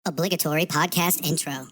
Obligatory podcast intro.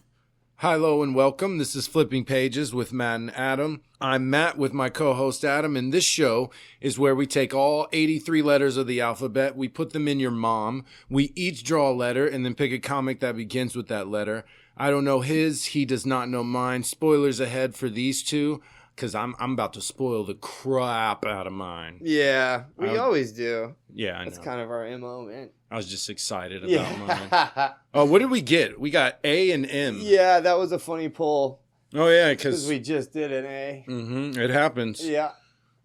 Hello and welcome. This is Flipping Pages with Matt and Adam. I'm Matt with my co-host Adam, and this show is where we take all 83 letters of the alphabet, we put them in your mom, we each draw a letter, and then pick a comic that begins with that letter. I don't know his, he does not know mine. Spoilers ahead for these two, because I'm about to spoil the crap out of mine. Yeah, we always do. Yeah, I know. That's kind of our MO, man. I was just excited about mine. Oh, what did we get? We got A and M. Yeah, that was a funny pull. Oh, yeah, because we just did an A. Mm-hmm, it happens. Yeah.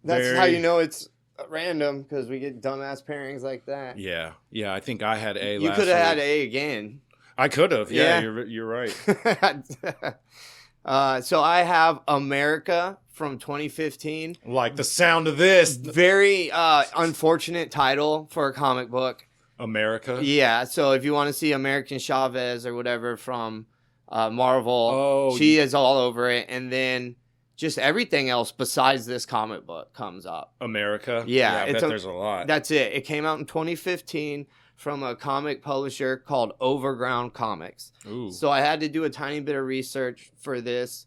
That's how you know it's random, because we get dumbass pairings like that. Yeah, I think I had A last You could have had week. A again. I could have. Yeah, you're right. So I have America from 2015. Like the sound of this. Very unfortunate title for a comic book. America? Yeah, so if you want to see American Chavez or whatever from Marvel, she is all over it. And then just everything else besides this comic book comes up. America? Yeah. I bet there's a lot. That's it. It came out in 2015 from a comic publisher called Overground Comics. Ooh. So I had to do a tiny bit of research for this.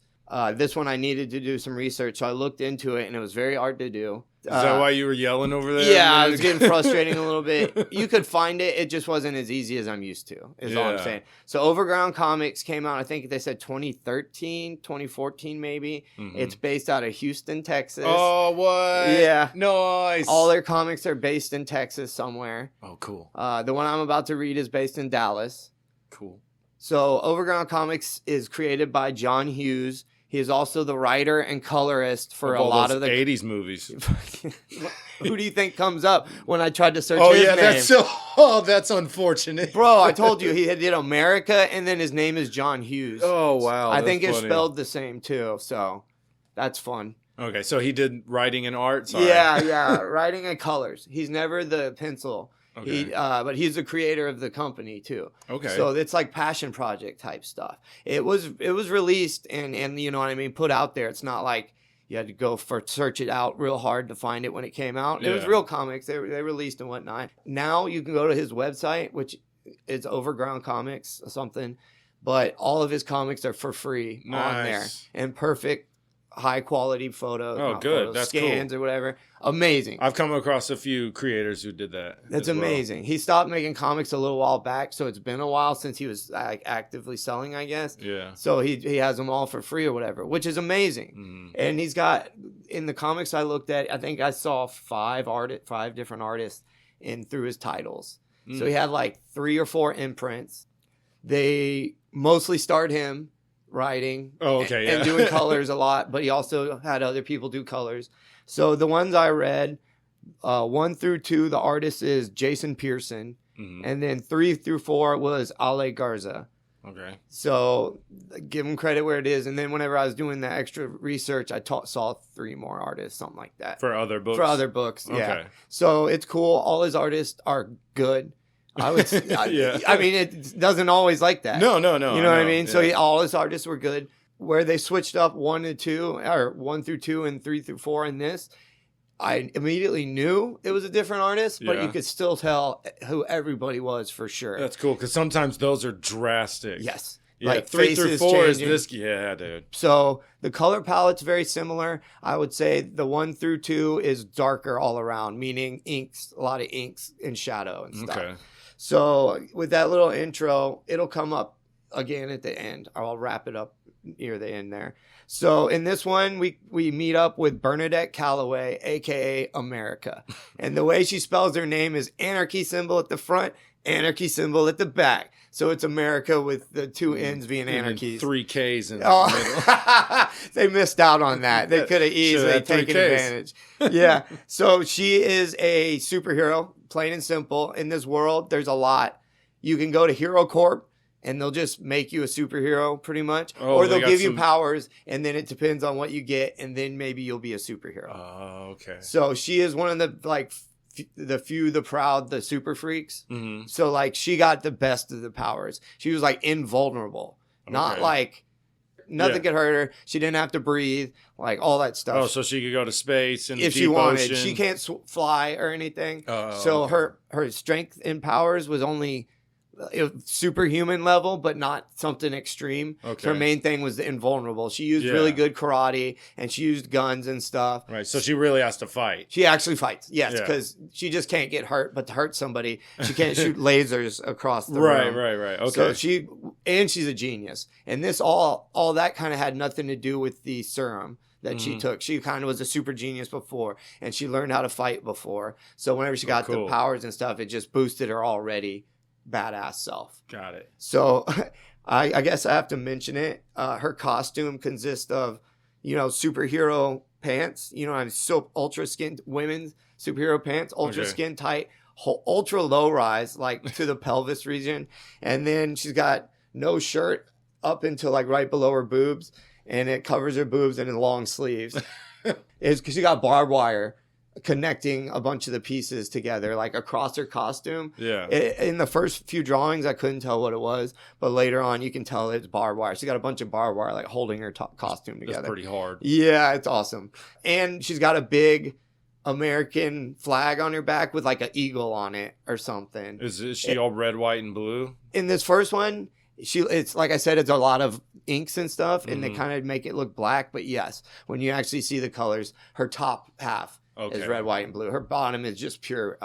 This one I needed to do some research, so I looked into it, and it was very hard to do. Is that why you were yelling over there? Yeah, I was getting frustrating a little bit. You could find it. It just wasn't as easy as I'm used to, is all I'm saying. So Overground Comics came out, I think they said 2013, 2014 maybe. Mm-hmm. It's based out of Houston, Texas. Oh, what? Yeah. Nice. All their comics are based in Texas somewhere. Oh, cool. The one I'm about to read is based in Dallas. Cool. So Overground Comics is created by John Hughes. He is also the writer and colorist for a lot of the 80s movies. Who do you think comes up when I tried to search his name? That's unfortunate. Bro, I told you he did America, and then his name is John Hughes. Oh, wow. I think it's spelled the same, too, so that's fun. Okay, so he did writing and art? Sorry. Yeah, writing and colors. He's never the pencil. Okay. But he's the creator of the company too. Okay. So it's like passion project type stuff. It was released and you know what I mean, put out there. It's not like you had to go search it out real hard to find it when it came out. It was real comics. They released and whatnot. Now you can go to his website, which is Overground Comics or something. But all of his comics are for free on there and perfect. High quality photos. Oh, good. Photos, that's scans cool. or whatever. Amazing. I've come across a few creators who did that. That's amazing. He stopped making comics a little while back, so it's been a while since he was actively selling, I guess. Yeah. So he has them all for free or whatever, which is amazing. Mm. And he's got, in the comics I looked at, I think I saw five different artists through his titles. So he had like 3 or 4 imprints. They mostly starred him writing and doing colors a lot, but he also had other people do colors. So the ones I read, 1 through 2, the artist is Jason Pearson, and then 3 through 4 was Ale Garza. Okay. So give him credit where it is. And then whenever I was doing the extra research, I saw 3 more artists, something like that. For other books? For other books, yeah. Okay. So it's cool. All his artists are good. I would, I mean, it doesn't always like that. No. You know what I mean? Yeah. So all his artists were good. Where they switched up 1 through 2 and 3 through 4 in this, I immediately knew it was a different artist, but you could still tell who everybody was for sure. That's cool, because sometimes those are drastic. Yes. Yeah, like 3 through 4 changing. is this. Yeah, dude. So the color palette's very similar. I would say the 1 through 2 is darker all around, meaning inks, a lot of inks and shadow and stuff. Okay. So with that little intro, it'll come up again at the end. I'll wrap it up near the end there. So in this one, we meet up with Bernadette Calloway, a.k.a. America. And the way she spells her name is anarchy symbol at the front, anarchy symbol at the back. So it's America with the 2 N's being anarchies. 3 Ks in the middle. They missed out on that. They could have easily taken advantage. Yeah. So she is a superhero, plain and simple. In this world, there's a lot. You can go to Hero Corp, and they'll just make you a superhero pretty much. Or they'll give you powers, and then it depends on what you get, and then maybe you'll be a superhero. Oh, okay. So she is one of the few, the proud, the super freaks. Mm-hmm. So like she got the best of the powers. She was like invulnerable. Okay. Not like nothing could hurt her. She didn't have to breathe, like all that stuff. Oh, so she could go to space and if she wanted. She can't fly or anything. So her strength and powers was only superhuman level, but not something extreme. Okay. So her main thing was the invulnerable. She used really good karate, and she used guns and stuff. Right. So she really has to fight. She actually fights, yes, because she just can't get hurt. But to hurt somebody, she can't shoot lasers across the room. Right. Okay. So she's a genius. And this all that kind of had nothing to do with the serum that she took. She kind of was a super genius before, and she learned how to fight before. So whenever she got the powers and stuff, it just boosted her already badass self. Got it. So I guess I have to mention it. Her costume consists of, superhero pants, so ultra skin women's superhero pants, ultra skin tight, ultra low rise, like to the pelvis region. And then she's got no shirt up until like right below her boobs, and it covers her boobs and in long sleeves. It's because she got barbed wire connecting a bunch of the pieces together, like across her costume. Yeah. In the first few drawings, I couldn't tell what it was, but later on, you can tell it's barbed wire. She got a bunch of barbed wire, like holding her costume together. That's pretty hard. Yeah, it's awesome. And she's got a big American flag on her back with like an eagle on it or something. Is she all red, white, and blue? In this first one, it's like I said, it's a lot of inks and stuff, and they kind of make it look black. But yes, when you actually see the colors, her top half is red, white, and blue. Her bottom is just pure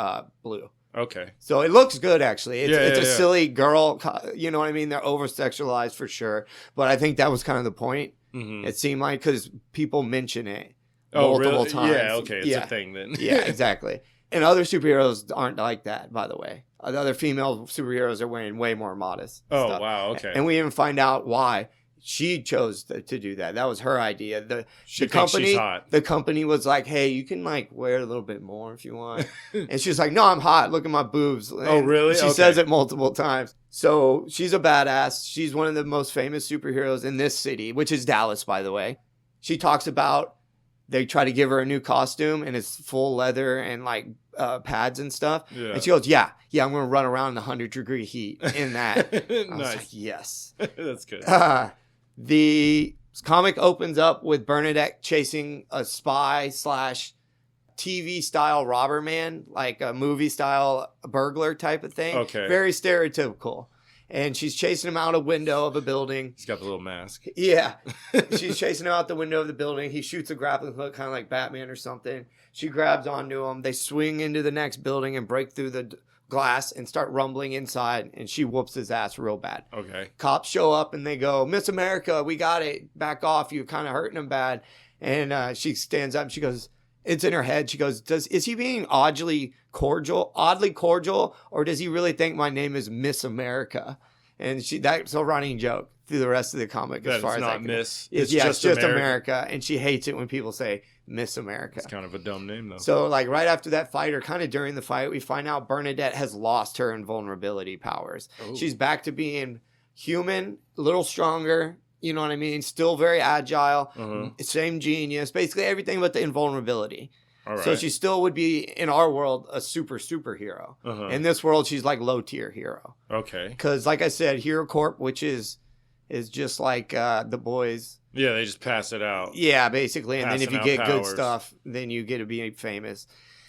blue. Okay. So it looks good, actually. It's a silly girl. You know what I mean? They're over-sexualized for sure. But I think that was kind of the point. Mm-hmm. It seemed like, because people mention it multiple times. Yeah, okay. It's a thing then. Yeah, exactly. And other superheroes aren't like that, by the way. The other female superheroes are wearing way more modest stuff. Wow, okay. And we even find out why she chose to do that. That was her idea. The company, she's hot. The company was like, "Hey, you can like wear a little bit more if you want." And she's like, "No, I'm hot. Look at my boobs." And really? She says it multiple times. So she's a badass. She's one of the most famous superheroes in this city, which is Dallas, by the way. She talks about they try to give her a new costume, and it's full leather and like pads and stuff. Yeah. And she goes, yeah, I'm going to run around in the 100-degree heat in that. Nice. I was like, yes. That's good. The comic opens up with Bernadette chasing a spy / TV style robber man, like a movie style burglar type of thing. Okay. Very stereotypical. And she's chasing him out a window of a building. He's got the little mask. Yeah. She's chasing him out the window of the building. He shoots a grappling hook, kind of like Batman or something. She grabs onto him. They swing into the next building and break through the glass and start rumbling inside. And she whoops his ass real bad. Okay. Cops show up and they go, "Miss America, we got it. Back off. You're kind of hurting him bad." And she stands up and she goes, it's in her head. She goes, is he being oddly cordial, or does he really think my name is Miss America? And that's a running joke through the rest of the comic. As far as I can. Miss. It's just America. And she hates it when people say Miss America. It's kind of a dumb name, though. So, like, right after that fight, or kind of during the fight, we find out Bernadette has lost her invulnerability powers. Ooh. She's back to being human, a little stronger. You know what I mean? Still very agile, same genius, basically everything but the invulnerability. All right. So she still would be, in our world, a superhero. In this world, she's like low-tier hero. Okay. Because, like I said, Hero Corp, which is just like the boys. Yeah, they just pass it out. Yeah, basically. And then if you get good stuff, then you get to be famous.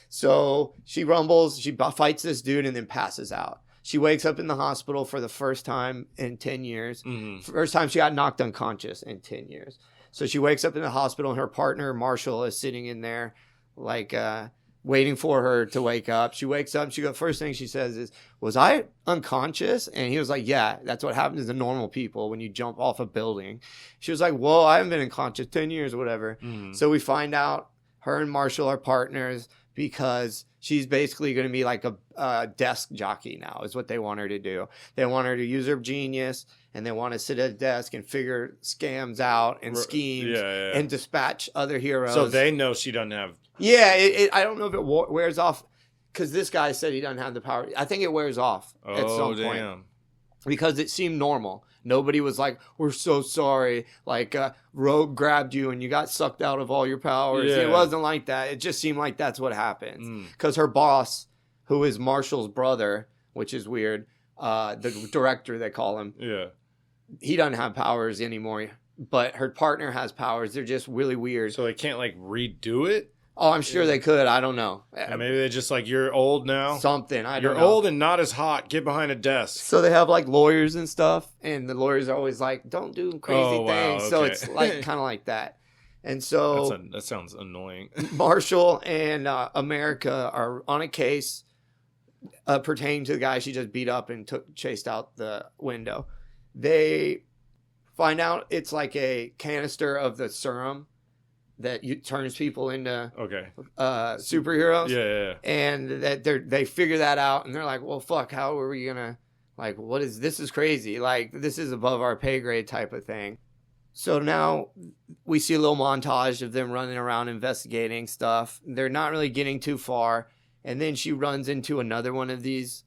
So she rumbles, she fights this dude, and then passes out. She wakes up in the hospital for the first time in 10 years. Mm-hmm. First time she got knocked unconscious in 10 years. So she wakes up in the hospital, and her partner, Marshall, is sitting in there, like, waiting for her to wake up. She wakes up, and first thing she says is, "Was I unconscious?" And he was like, "Yeah, that's what happens to normal people when you jump off a building." She was like, "Whoa, I haven't been unconscious 10 years or whatever." Mm-hmm. So we find out her and Marshall are partners because she's basically going to be like a desk jockey now, is what they want her to do. They want her to use her genius, and they want to sit at a desk and figure scams out and schemes and dispatch other heroes. So they know she doesn't have... Yeah, I don't know if it wears off, because this guy said he doesn't have the power. I think it wears off at some point. Because it seemed normal. Nobody was like, "We're so sorry. Like, Rogue grabbed you and you got sucked out of all your powers." Yeah. It wasn't like that. It just seemed like that's what happens. Because her boss, who is Marshall's brother, which is weird, the director, they call him. Yeah. He doesn't have powers anymore. But her partner has powers. They're just really weird. So they can't, like, redo it? Oh, I'm sure they could. I don't know. And maybe they're just like, you're old now. Something. I don't know. You're old and not as hot. Get behind a desk. So they have like lawyers and stuff, and the lawyers are always like, don't do crazy things. Okay. So it's like kind of like that. And so that sounds annoying. Marshall and America are on a case pertaining to the guy she just beat up and chased out the window. They find out it's like a canister of the serum that turns people into superheroes. Yeah. And that they figure that out, and they're like, well, fuck, how are we gonna, like, this is crazy. Like, this is above our pay grade type of thing. So now we see a little montage of them running around investigating stuff. They're not really getting too far. And then she runs into another one of these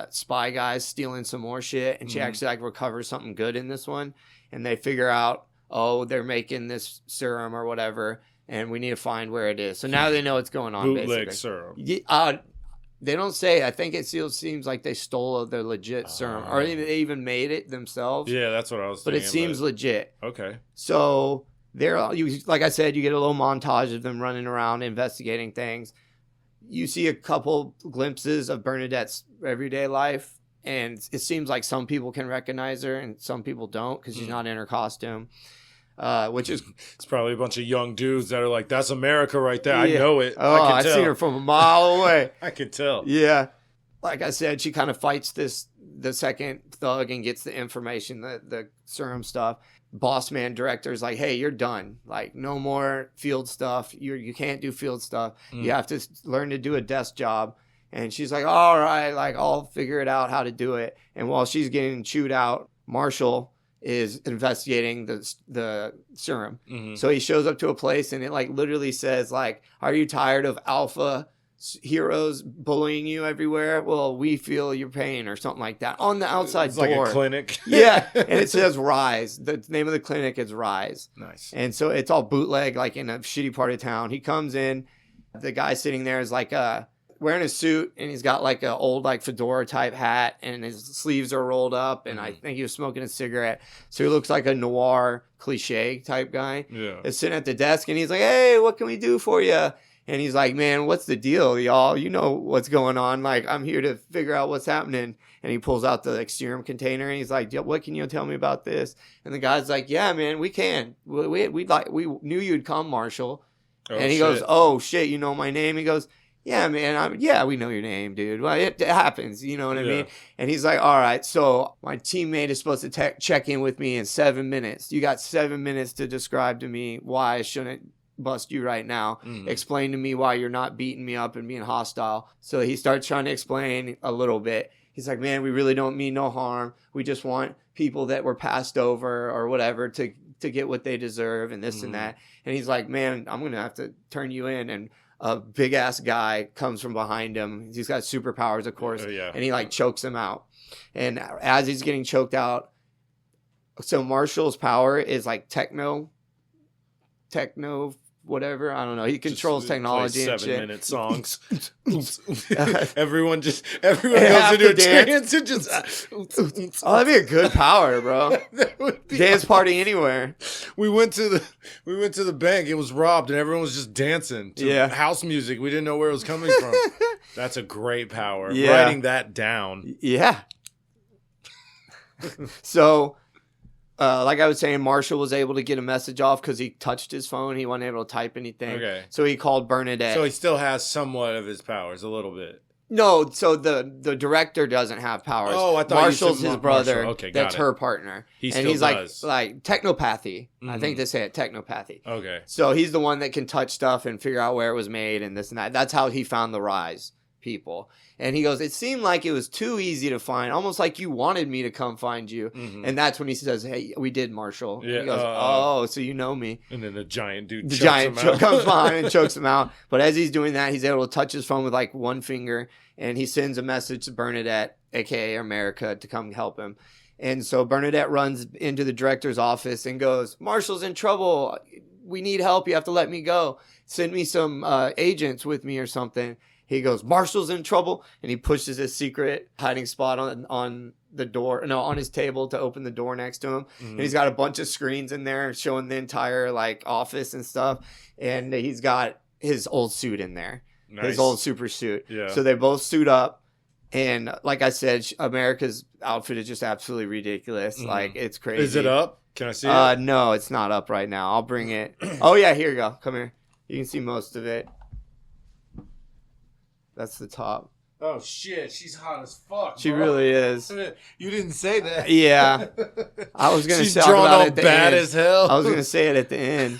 spy guys stealing some more shit. And she actually like recovers something good in this one. And they figure out, oh, they're making this serum or whatever. And we need to find where it is. So now they know what's going on. Bootleg basically. serum. They don't say. I think it still seems like they stole the legit serum, or they even made it themselves. Yeah, that's what I was thinking. But it seems legit. Okay. So like I said, you get a little montage of them running around investigating things. You see a couple glimpses of Bernadette's everyday life, and it seems like some people can recognize her and some people don't because she's not in her costume. Which is, it's probably a bunch of young dudes that are like, that's America right there. Yeah. I know it. Oh, I've seen her from a mile away. I could tell. Yeah. Like I said, she kind of fights the second thug and gets the information, the serum stuff. Boss man director is like, hey, you're done. Like, no more field stuff. You can't do field stuff. You have to learn to do a desk job. And she's like, all right, like, I'll figure it out how to do it. And while she's getting chewed out, Marshall is investigating the serum. So he shows up to a place and it like literally says like, are you tired of alpha heroes bullying you everywhere? Well, we feel your pain, or something like that on the outside door. Like a clinic. Yeah. And it says Rise. The name of the clinic is Rise. Nice. And so it's all bootleg, like in a shitty part of town. He comes in, the guy sitting there is like wearing a suit, and he's got like an old like fedora type hat, and his sleeves are rolled up, and I think he was smoking a cigarette. So he looks like a noir cliche type guy. Yeah. Is sitting at the desk, and he's like, hey, what can we do for you? And he's like, man, what's the deal, y'all? You know what's going on. Like, I'm here to figure out what's happening. And he pulls out the like serum container, and he's like, what can you tell me about this? And the guy's like, yeah, man, we can. We knew you'd come, Marshall. And he goes, oh shit, you know my name? He goes, yeah, man, we know your name, dude. Well, it happens, you know what I mean? And he's like, all right, so my teammate is supposed to check in with me in 7 minutes. You got 7 minutes to describe to me why I shouldn't bust you right now. Explain to me why you're not beating me up and being hostile. So he starts trying to explain a little bit. He's like, man, we really don't mean no harm. We just want people that were passed over or whatever to get what they deserve and this and that. And he's like, man, I'm going to have to turn you in. And a big ass guy comes from behind him. He's got superpowers, of course. And he like chokes him out. And as he's getting choked out, so Marshall's power is like techno, whatever. I don't know. He controls technology and shit. 7-minute songs. Everyone goes into a trance and just. Oh, that'd be a good power, bro. Dance party anywhere. We went to the bank. It was robbed, and everyone was just dancing to house music. We didn't know where it was coming from. That's a great power. Yeah. Writing that down. Yeah. So. Like I was saying, Marshall was able to get a message off because he touched his phone. He wasn't able to type anything. Okay. So he called Bernadette. So he still has somewhat of his powers, a little bit. No, so the director doesn't have powers. Oh, I thought Marshall's his brother. Okay, that's her partner. He's like technopathy. I think they say it, technopathy. Okay. So he's the one that can touch stuff and figure out where it was made and this and that. That's how he found the Rise people. And he goes, it seemed like it was too easy to find, almost like you wanted me to come find you. And that's when he says, hey, we did, Marshall. Yeah, he goes, oh, so you know me. And then the giant dude comes behind and chokes him out. But as he's doing that, he's able to touch his phone with like one finger. And he sends a message to Bernadette, a.k.a. America, to come help him. And so Bernadette runs into the director's office and goes, Marshall's in trouble. We need help. You have to let me go. Send me some agents with me or something. He goes, Marshall's in trouble, and he pushes his secret hiding spot on the door, on his table to open the door next to him. And he's got a bunch of screens in there showing the entire like office and stuff. And he's got his old suit in there. Nice. His old super suit. Yeah. So they both suit up. And like I said, America's outfit is just absolutely ridiculous. Like, it's crazy. Is it up? Can I see it? No, it's not up right now. I'll bring it. Oh, yeah, here you go. Come here. You can see most of it. That's the top. Oh, shit. She's hot as fuck, She bro. really is. You didn't say that. Yeah. I was going to She's say drawn all it at the bad end. as hell. I was going to say it at the end.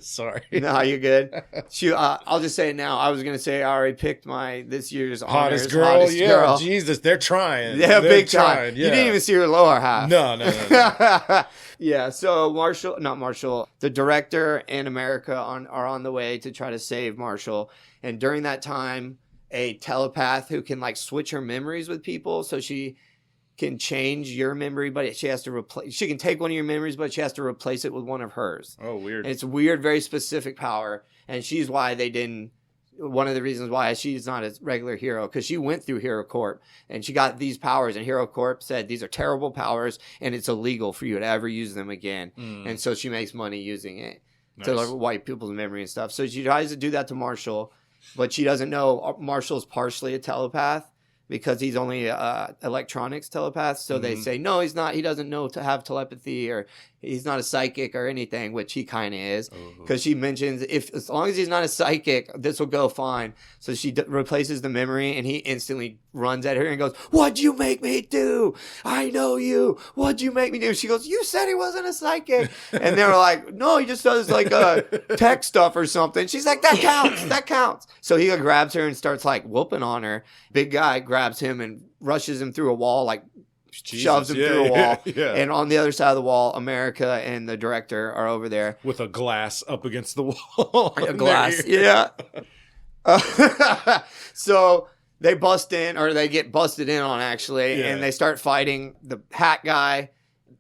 Sorry. No, you're good. I'll just say it now. I was going to say I already picked this year's Hottest honors, girl. girl. Jesus, they're trying. Yeah, They're big time. trying. Yeah. You didn't even see her lower half. No. Yeah, so the director and America are on the way to try to save Marshall. And during that time, a telepath who can like switch her memories with people, so she can change your memory, but she has to replace. She can take one of your memories, but she has to replace it with one of hers. Oh, weird. And it's a weird, very specific power, and she's why they didn't. One of the reasons why she's not a regular hero, because she went through Hero Corp and she got these powers, and Hero Corp said these are terrible powers and it's illegal for you to ever use them again. And so she makes money using it to like, wipe people's memory and stuff. So she tries to do that to Marshall, but she doesn't know Marshall's partially a telepath because he's only electronics telepath. So they say, no, he's not. He doesn't know to have telepathy, or he's not a psychic or anything, which he kind of is. Because she mentions as long as he's not a psychic, this will go fine. So she replaces the memory, and he instantly runs at her and goes, "What'd you make me do? I know you. What'd you make me do?" She goes, "You said he wasn't a psychic." And they were like, "No, he just does like tech stuff or something." She's like, "That counts. That counts." So he grabs her and starts like whooping on her. Big guy grabs him and rushes him through a wall, like shoves him through a wall. Yeah. And on the other side of the wall, America and the director are over there with a glass up against the wall. A glass, yeah. So they bust in, or they get busted in on actually, and they start fighting the hat guy,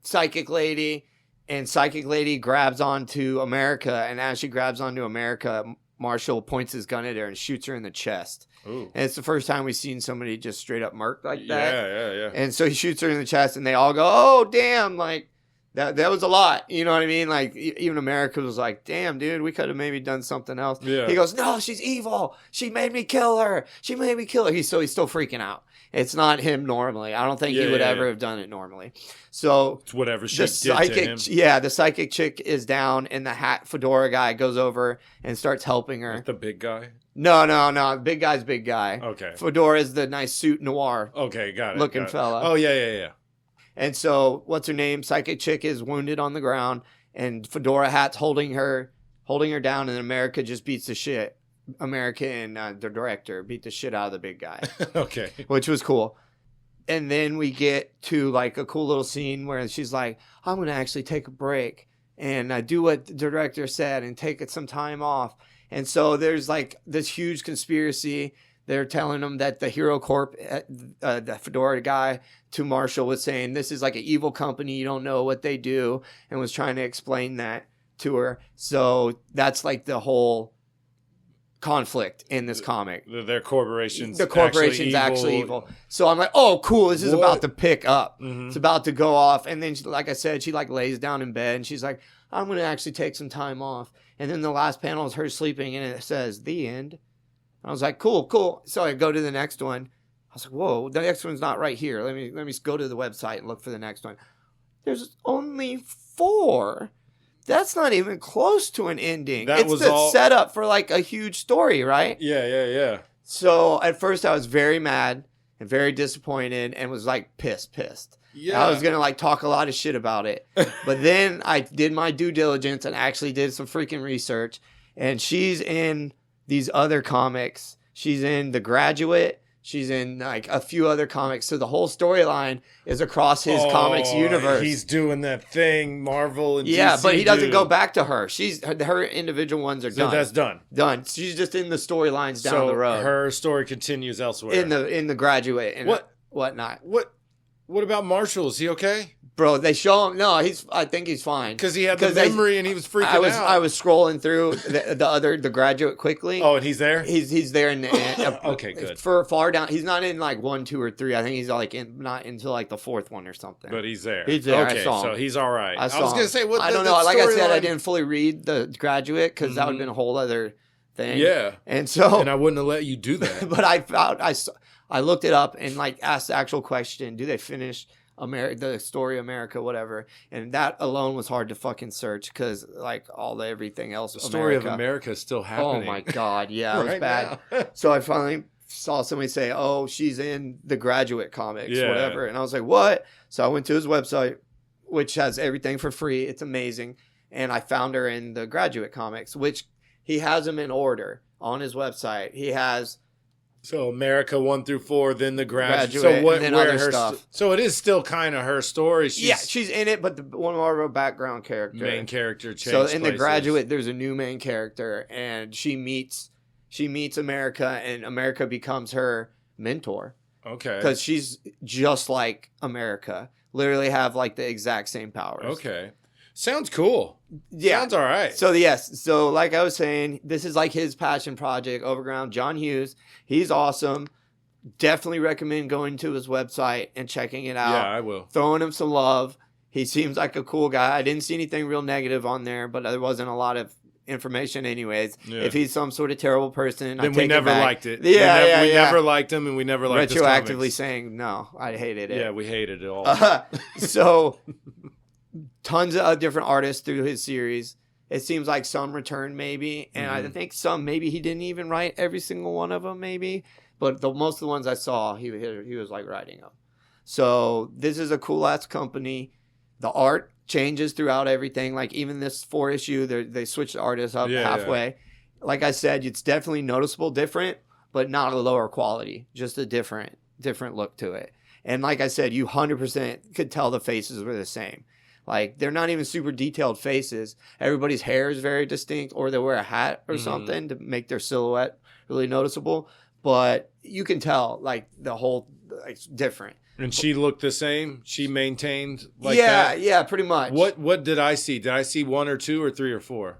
psychic lady, and psychic lady grabs onto America, and as she grabs onto America, Marshall points his gun at her and shoots her in the chest. Ooh. And it's the first time we've seen somebody just straight up murked like that. Yeah. And so he shoots her in the chest, and they all go, "Oh, damn!" Like that was a lot. You know what I mean? Like even America was like, "Damn, dude, we could have maybe done something else." Yeah. He goes, "No, she's evil. She made me kill her. She made me kill her." He's still freaking out. It's not him normally. I don't think he would ever have done it normally. So it's whatever she did to him. Yeah, the psychic chick is down, and the hat fedora guy goes over and starts helping her. Like the big guy? No. Big guy's big guy. Okay. Fedora is the nice suit noir. Okay, got it. Looking fella. Oh, yeah. And so, what's her name? Psychic chick is wounded on the ground, and Fedora Hat's holding her down, and America just beats the shit. America and the director beat the shit out of the big guy. Okay. Which was cool. And then we get to like a cool little scene where she's like, "I'm going to actually take a break and do what the director said and take some time off." And so there's like this huge conspiracy. They're telling them that the Hero Corp, the Fedora guy to Marshall was saying, "This is like an evil company. You don't know what they do," and was trying to explain that to her. So that's like the whole conflict in this comic. Their corporation's actually evil. So I'm like, oh, cool. This is about to pick up. Mm-hmm. It's about to go off. And then, like I said, she like lays down in bed and she's like, "I'm going to actually take some time off." And then the last panel is her sleeping and it says, "The end." I was like, cool. So I go to the next one. I was like, whoa, the next one's not right here. Let me go to the website and look for the next one. There's only 4. That's not even close to an ending. It's the setup for like a huge story, right? Yeah. So at first I was very mad and very disappointed and was like pissed. Yeah. I was going to like talk a lot of shit about it. But then I did my due diligence and actually did some freaking research. And she's in these other comics. She's in The Graduate. She's in like a few other comics. So the whole storyline is across his comics universe. He's doing that thing Marvel and DC but he doesn't go back to her. Her individual ones are done. So that's done. Done. She's just in the storylines down the road. Her story continues elsewhere. In the Graduate and whatnot. What about Marshall? Is he okay? Bro, they show him. No, I think he's fine. Because he had the memory and he was freaking out. I was scrolling through the Graduate quickly. Oh, and he's there? He's there in the okay, good. For far down. He's not in like 1, 2, or 3. I think he's like not until like the 4th one or something. But he's there. He's there. Okay, I saw him. So he's all right. I was going to say, I don't know. Like I said, I didn't fully read the Graduate because that would have been a whole other thing. Yeah. And so... And I wouldn't have let you do that. But I looked it up and like asked the actual question, do they finish the story America, whatever? And that alone was hard to fucking search because like everything else. The story of America is still happening. Oh my God. Yeah, it was Right bad. now. So I finally saw somebody say, oh, she's in the Graduate comics, Yeah. whatever. And I was like, what? So I went to his website, which has everything for free. It's amazing. And I found her in the Graduate comics, which he has them in order on his website. He has... So America 1 through 4, then the Graduate. So what? And then other stuff. So it is still kind of her story. She's in it, but one more of a background character. Main character changed. So in the Graduate, there's a new main character, and she meets America, and America becomes her mentor. Okay. Because she's just like America, literally have like the exact same powers. Okay. Sounds cool. Yeah. Sounds all right. So yes. So like I was saying, this is like his passion project, Overground. John Hughes. He's awesome. Definitely recommend going to his website and checking it out. Yeah, I will. Throwing him some love. He seems like a cool guy. I didn't see anything real negative on there, but there wasn't a lot of information anyways. Yeah. If he's some sort of terrible person, then we never liked it. We never liked him, and we never liked his comics. Retroactively saying, no, I hated it. Yeah, we hated it all. So... tons of different artists through his series. It seems like some returned maybe, and I think some maybe he didn't even write every single one of them maybe, but most of the ones I saw he was like writing them. So this is a cool ass company. The art changes throughout everything. Like even this 4 issue, they switched the artists up halfway. Yeah. Like I said, it's definitely noticeable different, but not a lower quality, just a different look to it. And like I said, you 100% could tell the faces were the same. Like, they're not even super detailed faces. Everybody's hair is very distinct, or they wear a hat or something to make their silhouette really noticeable. But you can tell, like, the whole, like, different. And she looked the same? She maintained like that? Yeah, pretty much. What did I see? Did I see 1 or 2 or 3 or 4?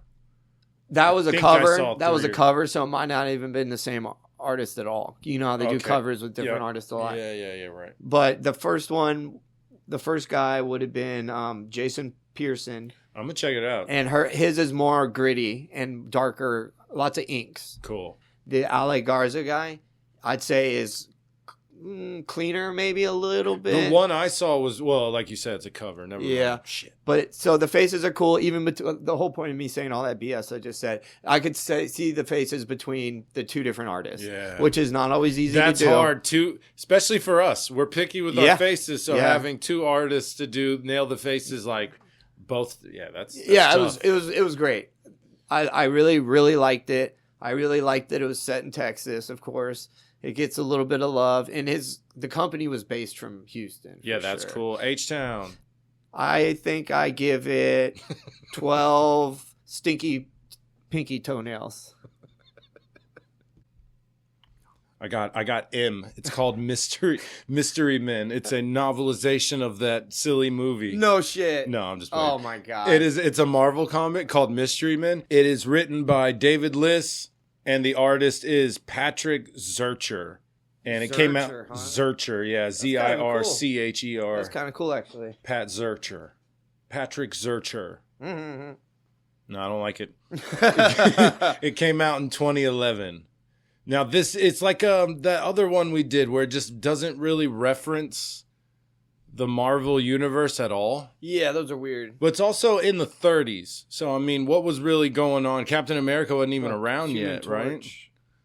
That was a cover. That was a cover, so it might not even been the same artist at all. You know how they do covers with different artists a lot. Yeah, right. But the first one... The first guy would have been Jason Pearson. I'm going to check it out. And his is more gritty and darker, lots of inks. Cool. The Ale Garza guy, I'd say, is cleaner maybe a little bit. The one I saw was, well, like you said, it's a cover. Never mind. Shit. But so the faces are cool. Even the whole point of me saying all that BS I just said, I could see the faces between the 2 different artists. Yeah. Which is not always easy to do. That's hard too, especially for us. We're picky with our faces, so having 2 artists to nail the faces like both. Yeah, that's tough. It was great. I really, really liked it. I really liked that it was set in Texas, of course. It gets a little bit of love, and the company was based from Houston. Yeah, that's cool. H-Town. I think I give it 12 stinky pinky toenails. I got M. It's called Mystery Men. It's a novelization of that silly movie. No shit. No, I'm just playing. Oh my God. It's a Marvel comic called Mystery Men. It is written by David Liss, and the artist is Patrick Zurcher. And it came out Zurcher, yeah, Zircher. That's kind of cool, actually. Patrick Zurcher. Mm-hmm. No, I don't like it. It came out in 2011. Now it's like that other one we did where it just doesn't really reference the Marvel universe at all. Yeah, those are weird. But it's also in the 30s. So, I mean, what was really going on? Captain America wasn't even around yet, right?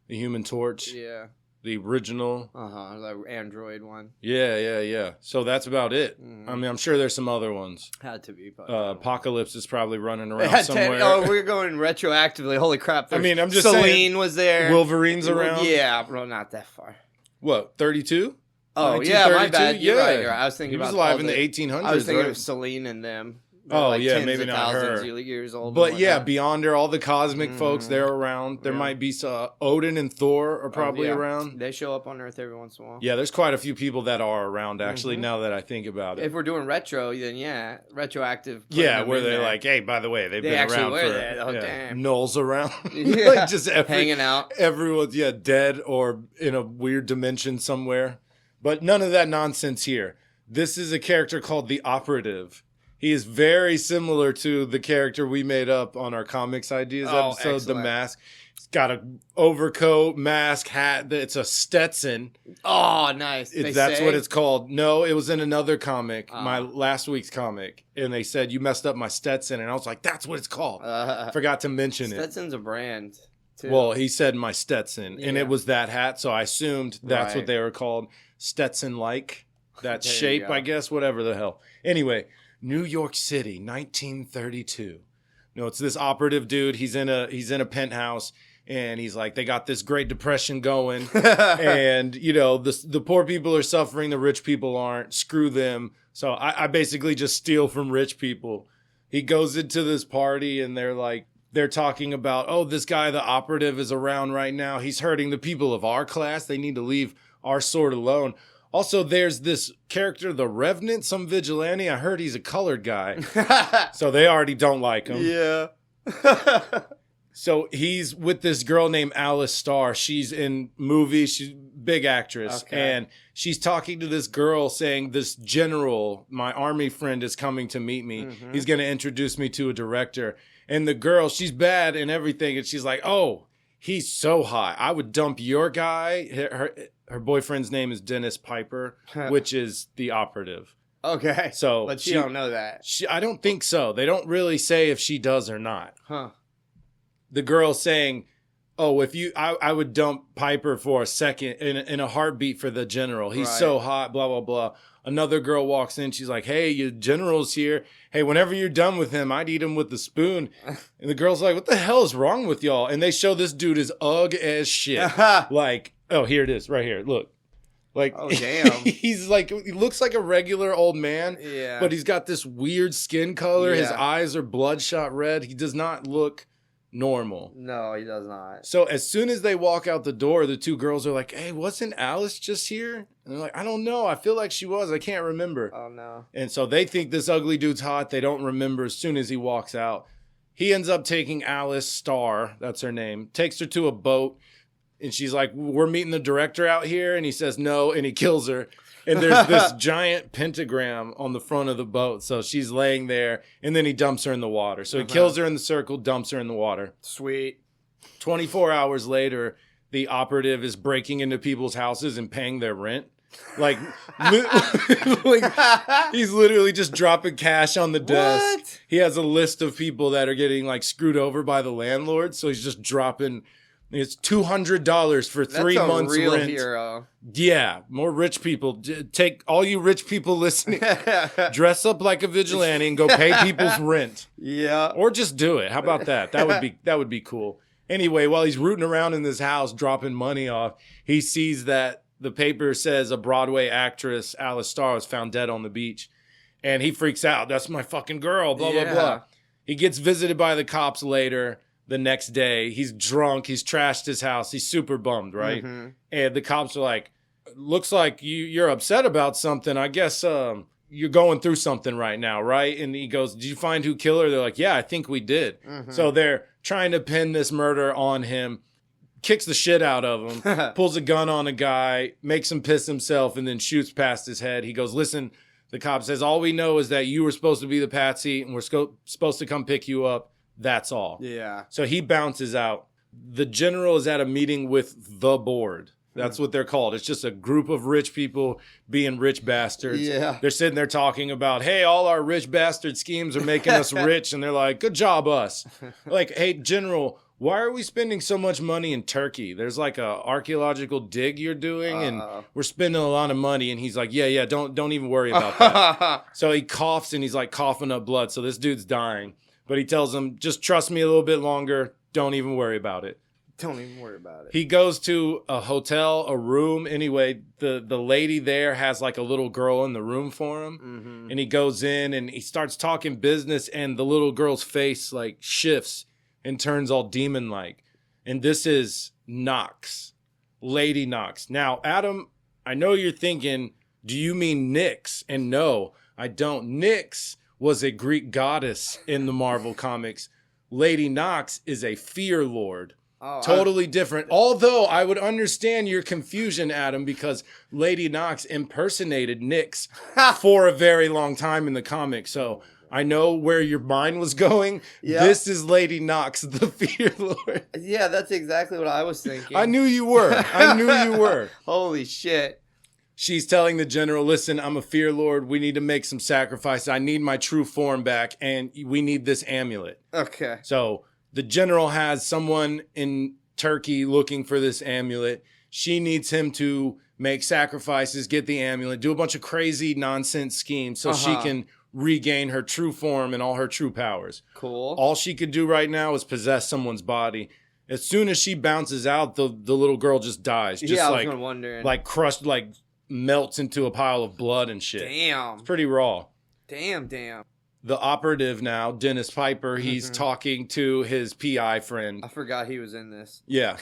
The Human Torch. Yeah. The original. The Android one. Yeah. So that's about it. Mm. I mean, I'm sure there's some other ones. Had to be. Apocalypse is probably running around somewhere. We're going retroactively. Holy crap. I mean, I'm just saying. Celine was there. Wolverine's around. Yeah, bro, not that far. What, 32? Oh, yeah, my bad. You're right. I was thinking he was alive in the 1800s. I was thinking of Celine and them. Maybe not her. Years old, but yeah, beyond her, all the cosmic folks, they're around. There might be Odin and Thor are probably around. They show up on Earth every once in a while. Yeah, there's quite a few people that are around, actually, now that I think about it. If we're doing retro, then retroactive. Yeah, where they're like, hey, by the way, they've been around for... damn. Knowles around. Yeah. Just hanging out. Everyone's, dead or in a weird dimension somewhere. But none of that nonsense here. This is a character called the Operative. He is very similar to the character we made up on our Comics Ideas episode, excellent. The Mask. got a overcoat, mask, hat. It's a Stetson. Oh, nice. That's what it's called. No, it was in another comic, my last week's comic. And they said, you messed up my Stetson. And I was like, that's what it's called. Forgot to mention Stetson's a brand, too. Well, he said my Stetson. And it was that hat. So I assumed that's what they were called. Stetson-like. That shape, I guess. Whatever the hell. Anyway, New York City, 1932. No, it's this operative dude. He's in a penthouse. And he's like, they got this Great Depression going. And, you know, the poor people are suffering. The rich people aren't. Screw them. So I basically just steal from rich people. He goes into this party and they're talking about, oh, this guy, the operative, is around right now. He's hurting the people of our class. They need to leave our sort alone. Also, there's this character, the Revenant, some vigilante. I heard he's a colored guy. So they already don't like him. Yeah. So he's with this girl named Alice Starr. She's in movies. She's a big actress. Okay. And she's talking to this girl saying, this general, my army friend, is coming to meet me. Mm-hmm. He's going to introduce me to a director. And the girl, she's bad and everything. And she's like, oh, he's so hot. I would dump your guy. Her boyfriend's name is Dennis Piper, which is the operative. Okay. So, but she don't know that. I don't think so. They don't really say if she does or not. Huh. The girl saying, oh, I would dump Piper for a second in a heartbeat for the general. He's so hot, blah, blah, blah. Another girl walks in. She's like, hey, your general's here. Hey, whenever you're done with him, I'd eat him with the spoon. And the girl's like, what the hell is wrong with y'all? And they show this dude is ugh as shit. Like, oh, here it is right here. Look. Like, oh, damn. He looks like a regular old man. Yeah. But he's got this weird skin color. Yeah. His eyes are bloodshot red. He does not look normal. No, he does not. So as soon as they walk out the door, the two girls are like, hey, wasn't Alice just here? And they're like, I don't know. I feel like she was. I can't remember. Oh, no. And so they think this ugly dude's hot. They don't remember as soon as he walks out. He ends up taking Alice Starr, that's her name, takes her to a boat. And she's like, we're meeting the director out here. And he says no, and he kills her. And there's this giant pentagram on the front of the boat. So she's laying there, and then he dumps her in the water. So he kills her in the circle, dumps her in the water. Sweet. 24 hours later, the operative is breaking into people's houses and paying their rent. Like he's literally just dropping cash on the desk. What? He has a list of people that are getting like screwed over by the landlord. So he's just dropping... It's $200 for 3 months rent. That's a real rent. hero. Yeah, more rich people. Take all you rich people listening. Dress up like a vigilante and go pay people's rent. Yeah, or just do it. How about that? That would be cool. Anyway, while he's rooting around in this house, dropping money off, he sees that the paper says a Broadway actress, Alice Starr, was found dead on the beach, and he freaks out. That's my fucking girl. Blah blah blah. He gets visited by the cops later. The next day, he's drunk. He's trashed his house. He's super bummed, right? Mm-hmm. And the cops are like, looks like you're upset about something. I guess you're going through something right now, right? And he goes, did you find who killed her? They're like, yeah, I think we did. Mm-hmm. So they're trying to pin this murder on him, kicks the shit out of him, pulls a gun on a guy, makes him piss himself, and then shoots past his head. He goes, listen, the cop says, all we know is that you were supposed to be the patsy, and we're supposed to come pick you up. That's all. Yeah. So he bounces out. The general is at a meeting with the board. That's what they're called. It's just a group of rich people being rich bastards. Yeah. They're sitting there talking about, hey, all our rich bastard schemes are making us rich. And they're like, good job, us. Like, hey, general, why are we spending so much money in Turkey? There's like a archaeological dig you're doing, and we're spending a lot of money. And he's like, yeah, don't even worry about that. So he coughs, and he's like coughing up blood. So this dude's dying. But he tells him, just trust me a little bit longer. Don't even worry about it. Don't even worry about it. He goes to a hotel, a room. Anyway, the lady there has like a little girl in the room for him. Mm-hmm. And he goes in and he starts talking business, and the little girl's face like shifts and turns all demon-like. And this is Nox, Lady Nox. Now, Adam, I know you're thinking, do you mean Nyx? And no, I don't. Nyx was a Greek goddess in the Marvel comics. Lady Nox is a fear lord. Totally different. Although I would understand your confusion, Adam, because Lady Nox impersonated Nyx for a very long time in the comic. So I know where your mind was going. Yep. This is Lady Nox, the Fear Lord. Yeah, that's exactly what I was thinking. I knew you were. Holy shit. She's telling the general, listen, I'm a Fear Lord. We need to make some sacrifices. I need my true form back, and we need this amulet. Okay. So the general has someone in Turkey looking for this amulet. She needs him to make sacrifices, get the amulet, do a bunch of crazy nonsense schemes so she can regain her true form and all her true powers. Cool. All she could do right now is possess someone's body. As soon as she bounces out, the little girl just dies. Just I was wondering. Like crushed, like melts into a pile of blood and shit. Damn. It's pretty raw. Damn. The operative now, Dennis Piper, he's talking to his PI friend. I forgot he was in this. Yeah.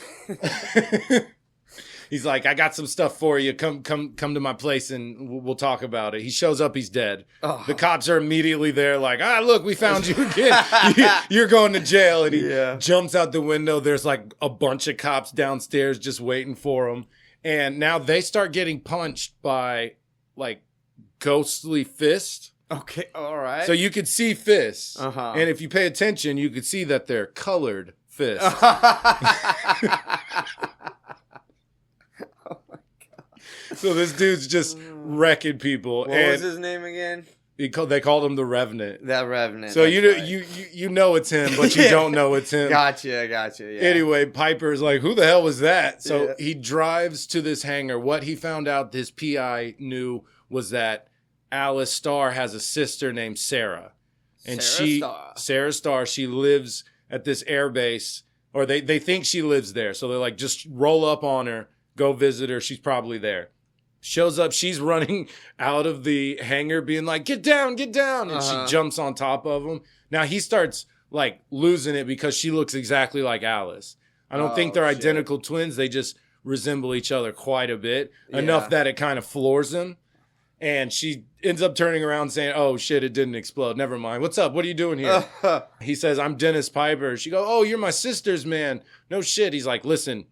He's like, I got some stuff for you. Come to my place and we'll talk about it. He shows up, he's dead. Oh. The cops are immediately there like, look, we found you again. You're going to jail. And he jumps out the window. There's like a bunch of cops downstairs just waiting for him. And now they start getting punched by like ghostly fists. Okay, all right. So you could see fists. And if you pay attention, you could see that they're colored fists. So this dude's just wrecking people. What was his name again? They called him the Revenant. That Revenant. So you know it's him, but you don't know it's him. Gotcha. Yeah. Anyway, Piper's like, who the hell was that? So he drives to this hangar. What he found out his PI knew was that Alice Starr has a sister named Sarah. And Sarah Starr, she lives at this air base, or they think she lives there. So they're like, just roll up on her, go visit her. She's probably there. Shows up, she's running out of the hangar being like, get down. And she jumps on top of him. Now he starts like losing it because she looks exactly like Alice. I don't think they're identical twins. They just resemble each other quite a bit. Enough that it kind of floors him. And she ends up turning around saying, oh, shit, it didn't explode. Never mind. What's up? What are you doing here? He says, I'm Dennis Piper. She goes, oh, you're my sister's man. No shit. He's like, listen,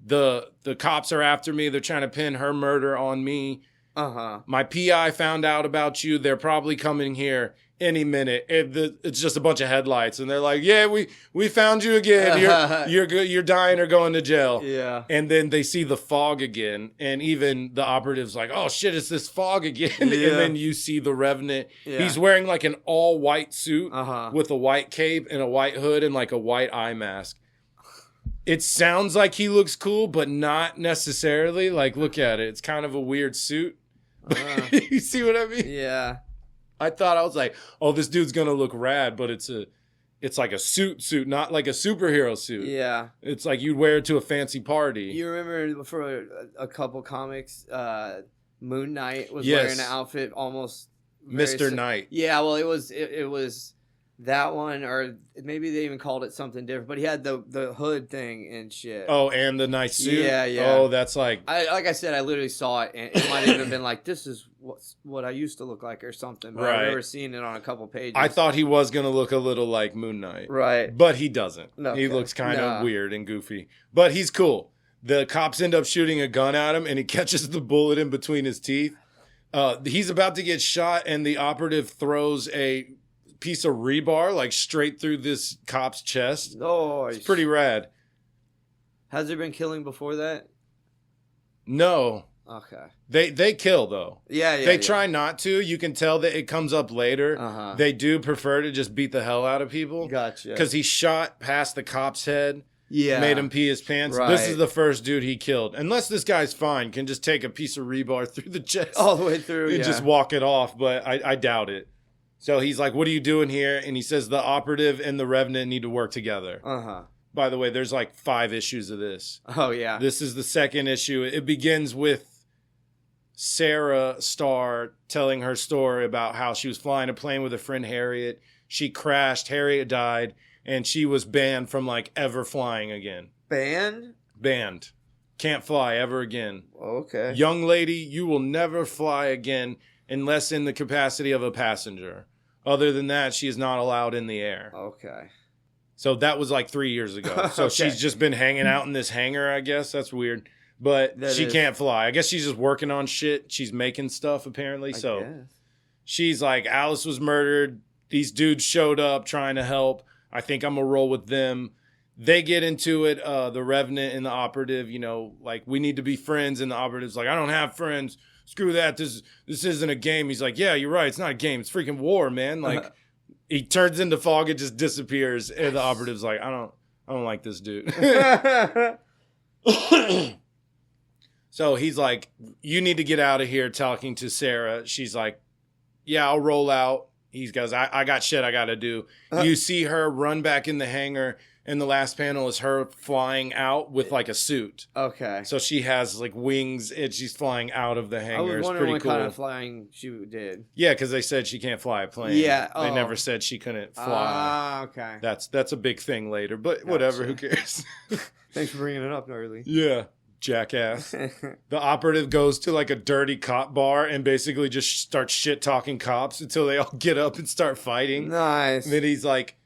the cops are after me. They're trying to pin her murder on me. My PI found out about you. They're probably coming here any minute. It's just a bunch of headlights. And they're like, yeah, we found you again. You're dying or going to jail. Yeah. And then they see the fog again. And even the operative's like, oh, shit, it's this fog again. Yeah. And then you see the Revenant. Yeah. He's wearing like an all-white suit with a white cape and a white hood and like a white eye mask. It sounds like he looks cool, but not necessarily. Like, look at it. It's kind of a weird suit. You see what I mean? Yeah. I was like, oh, this dude's going to look rad, but it's like a suit, not like a superhero suit. Yeah. It's like you'd wear it to a fancy party. You remember for a couple comics, Moon Knight was wearing an outfit almost Mr. Knight. Yeah, well, it was that one, or maybe they even called it something different, but he had the hood thing and shit. Oh, and the nice suit? Yeah. Oh, that's like... like I said, I literally saw it, and it might have even been like, this is what I used to look like or something, but I've never seen it on a couple pages. I thought he was going to look a little like Moon Knight. Right. But he doesn't. Okay. He looks kind of weird and goofy. But he's cool. The cops end up shooting a gun at him, and he catches the bullet in between his teeth. He's about to get shot, and the operative throws a piece of rebar like straight through this cop's chest. Oh, it's pretty rad. Has there been killing before that? No. Okay. They kill though. Yeah. They try not to. You can tell that it comes up later. They do prefer to just beat the hell out of people. Gotcha. Because he shot past the cop's head. Yeah. Made him pee his pants. Right. This is the first dude he killed. Unless this guy's fine, can just take a piece of rebar through the chest. All the way through, and just walk it off. But I doubt it. So he's like, what are you doing here? And he says the operative and the Revenant need to work together. By the way, there's like 5 issues of this. Oh, yeah. This is the second issue. It begins with Sarah Starr telling her story about how she was flying a plane with her friend Harriet. She crashed. Harriet died. And she was banned from like ever flying again. Banned? Banned. Can't fly ever again. Okay. Young lady, you will never fly again unless in the capacity of a passenger. Other than that, she is not allowed in the air. Okay. So that was like 3 years ago. So she's just been hanging out in this hangar, I guess. That's weird. But she can't fly. I guess she's just working on shit. She's making stuff, apparently. I guess. She's like, Alice was murdered. These dudes showed up trying to help. I think I'm going to roll with them. They get into it, the Revenant and the Operative, you know, like, we need to be friends. And the Operative's like, I don't have friends. Screw that. This isn't a game. He's like, yeah, you're right. It's not a game. It's freaking war, man. Like, he turns into fog. It just disappears. And the Operative's like, I don't like this dude. So he's like, you need to get out of here, talking to Sarah. She's like, yeah, I'll roll out. He goes, I got shit I got to do. You see her run back in the hangar, and the last panel is her flying out with like a suit. Okay. So she has like wings, and she's flying out of the hangar. I was wondering what kind of flying she did. Yeah, because they said she can't fly a plane. Yeah. They never said she couldn't fly. Ah, okay. That's a big thing later, but whatever, who cares? Thanks for bringing it up early. Yeah. Jackass. The Operative goes to like a dirty cop bar and basically just starts shit talking cops until they all get up and start fighting. Nice. And then he's like,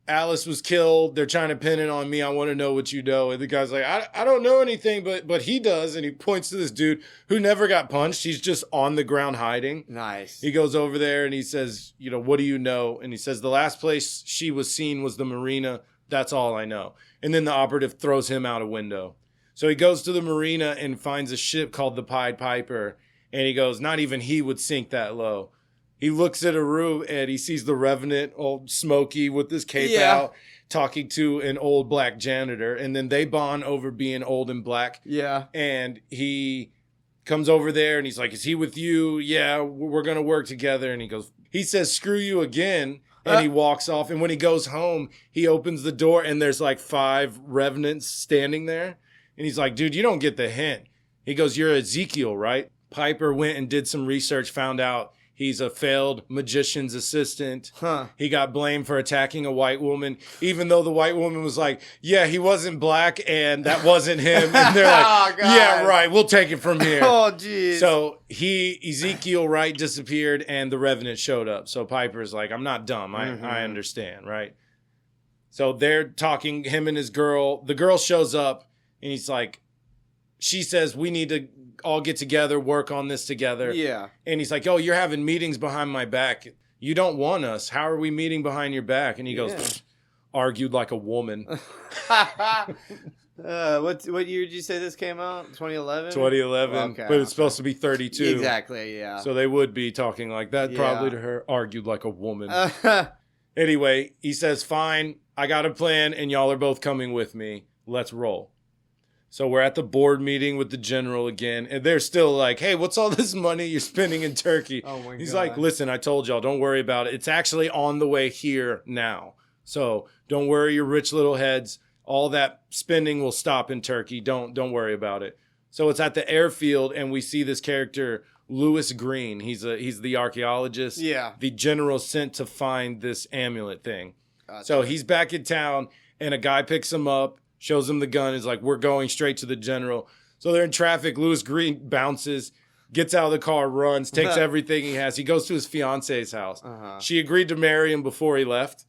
Alice was killed. They're trying to pin it on me. I want to know what you know. And the guy's like, I don't know anything, but he does. And he points to this dude who never got punched. He's just on the ground hiding. Nice. He goes over there and he says, you know, what do you know? And he says, the last place she was seen was the marina. That's all I know. And then the Operative throws him out a window. So he goes to the marina and finds a ship called the Pied Piper. And he goes, not even he would sink that low. He looks at a room and he sees the Revenant, old Smokey with his cape out, talking to an old black janitor. And then they bond over being old and black. Yeah. And he comes over there and he's like, is he with you? Yeah, we're going to work together. And he says, screw you again. And he walks off. And when he goes home, he opens the door and there's like 5 Revenants standing there. And he's like, dude, you don't get the hint. He goes, you're Ezekiel, right? Piper went and did some research, found out he's a failed magician's assistant. He got blamed for attacking a white woman, even though the white woman was like, yeah, he wasn't black and that wasn't him. And they're like, yeah, right, we'll take it from here. Oh, geez. So Ezekiel, right, disappeared and the Revenant showed up. So Piper's like, I'm not dumb. I understand, right? So they're talking, him and his girl. The girl shows up. And he's like, she says, we need to all get together, work on this together. Yeah. And he's like, oh, you're having meetings behind my back. You don't want us. How are we meeting behind your back? And he goes, argued like a woman. What year did you say this came out? 2011? 2011. Okay, but it's supposed to be 32. Exactly, yeah. So they would be talking like that probably to her. Argued like a woman. Anyway, he says, fine, I got a plan and y'all are both coming with me. Let's roll. So we're at the board meeting with the general again, and they're still like, hey, what's all this money you're spending in Turkey? Oh my God. He's like, listen, I told y'all, don't worry about it. It's actually on the way here now. So don't worry your rich little heads. All that spending will stop in Turkey. Don't worry about it. So it's at the airfield, and we see this character, Lewis Green. He's the archaeologist. Yeah. The general sent to find this amulet thing. Gotcha. So he's back in town, and a guy picks him up. Shows him the gun, is like, we're going straight to the general. So they're in traffic. Lewis Green bounces, gets out of the car, runs, takes everything he has. He goes to his fiance's house. She agreed to marry him before he left.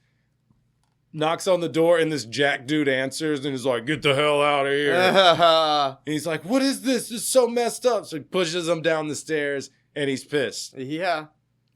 Knocks on the door, and this jack dude answers and is like, get the hell out of here. And he's like, what is this? This is so messed up. So he pushes him down the stairs, and he's pissed. Yeah.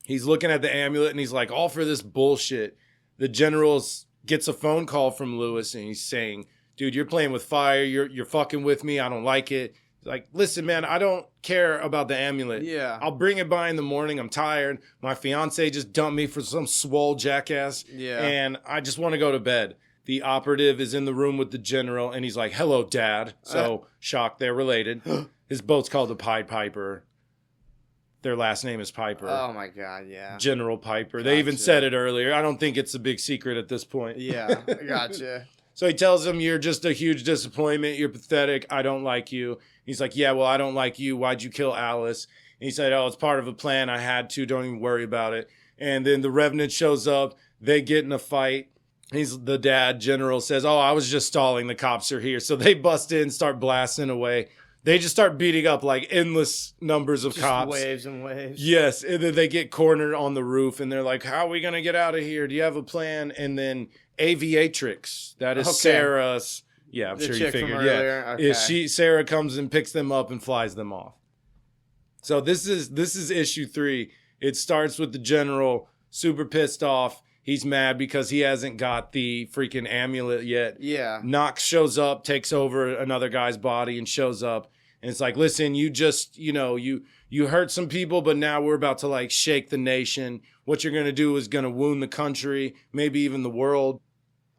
He's looking at the amulet, and he's like, all for this bullshit. The general gets a phone call from Lewis, and he's saying, dude, you're playing with fire. You're fucking with me. I don't like it. Like, listen, man, I don't care about the amulet. Yeah. I'll bring it by in the morning. I'm tired. My fiance just dumped me for some swole jackass. Yeah. And I just want to go to bed. The Operative is in the room with the general, and he's like, hello, Dad. So, shocked, they're related. His boat's called the Pied Piper. Their last name is Piper. Oh, my God, yeah. General Piper. Gotcha. They even said it earlier. I don't think it's a big secret at this point. Yeah, gotcha. So he tells him, you're just a huge disappointment. You're pathetic. I don't like you. He's like, yeah, well, I don't like you. Why'd you kill Alice? And he said, oh, it's part of a plan. I had to. Don't even worry about it. And then the Revenant shows up. They get in a fight. The dad general says, oh, I was just stalling. The cops are here. So they bust in, start blasting away. They just start beating up like endless numbers of cops. Waves and waves. Yes. And then they get cornered on the roof and they're like, how are we going to get out of here? Do you have a plan? And then Aviatrix, that is Sarah's. Yeah, I'm sure you figured. Yeah. Okay. Sarah comes and picks them up and flies them off. So this is issue 3. It starts with the general super pissed off. He's mad because he hasn't got the freaking amulet yet. Yeah. Knox shows up, takes over another guy's body and shows up. And it's like, listen, you just, you hurt some people, but now we're about to like shake the nation. What you're going to do is going to wound the country, maybe even the world.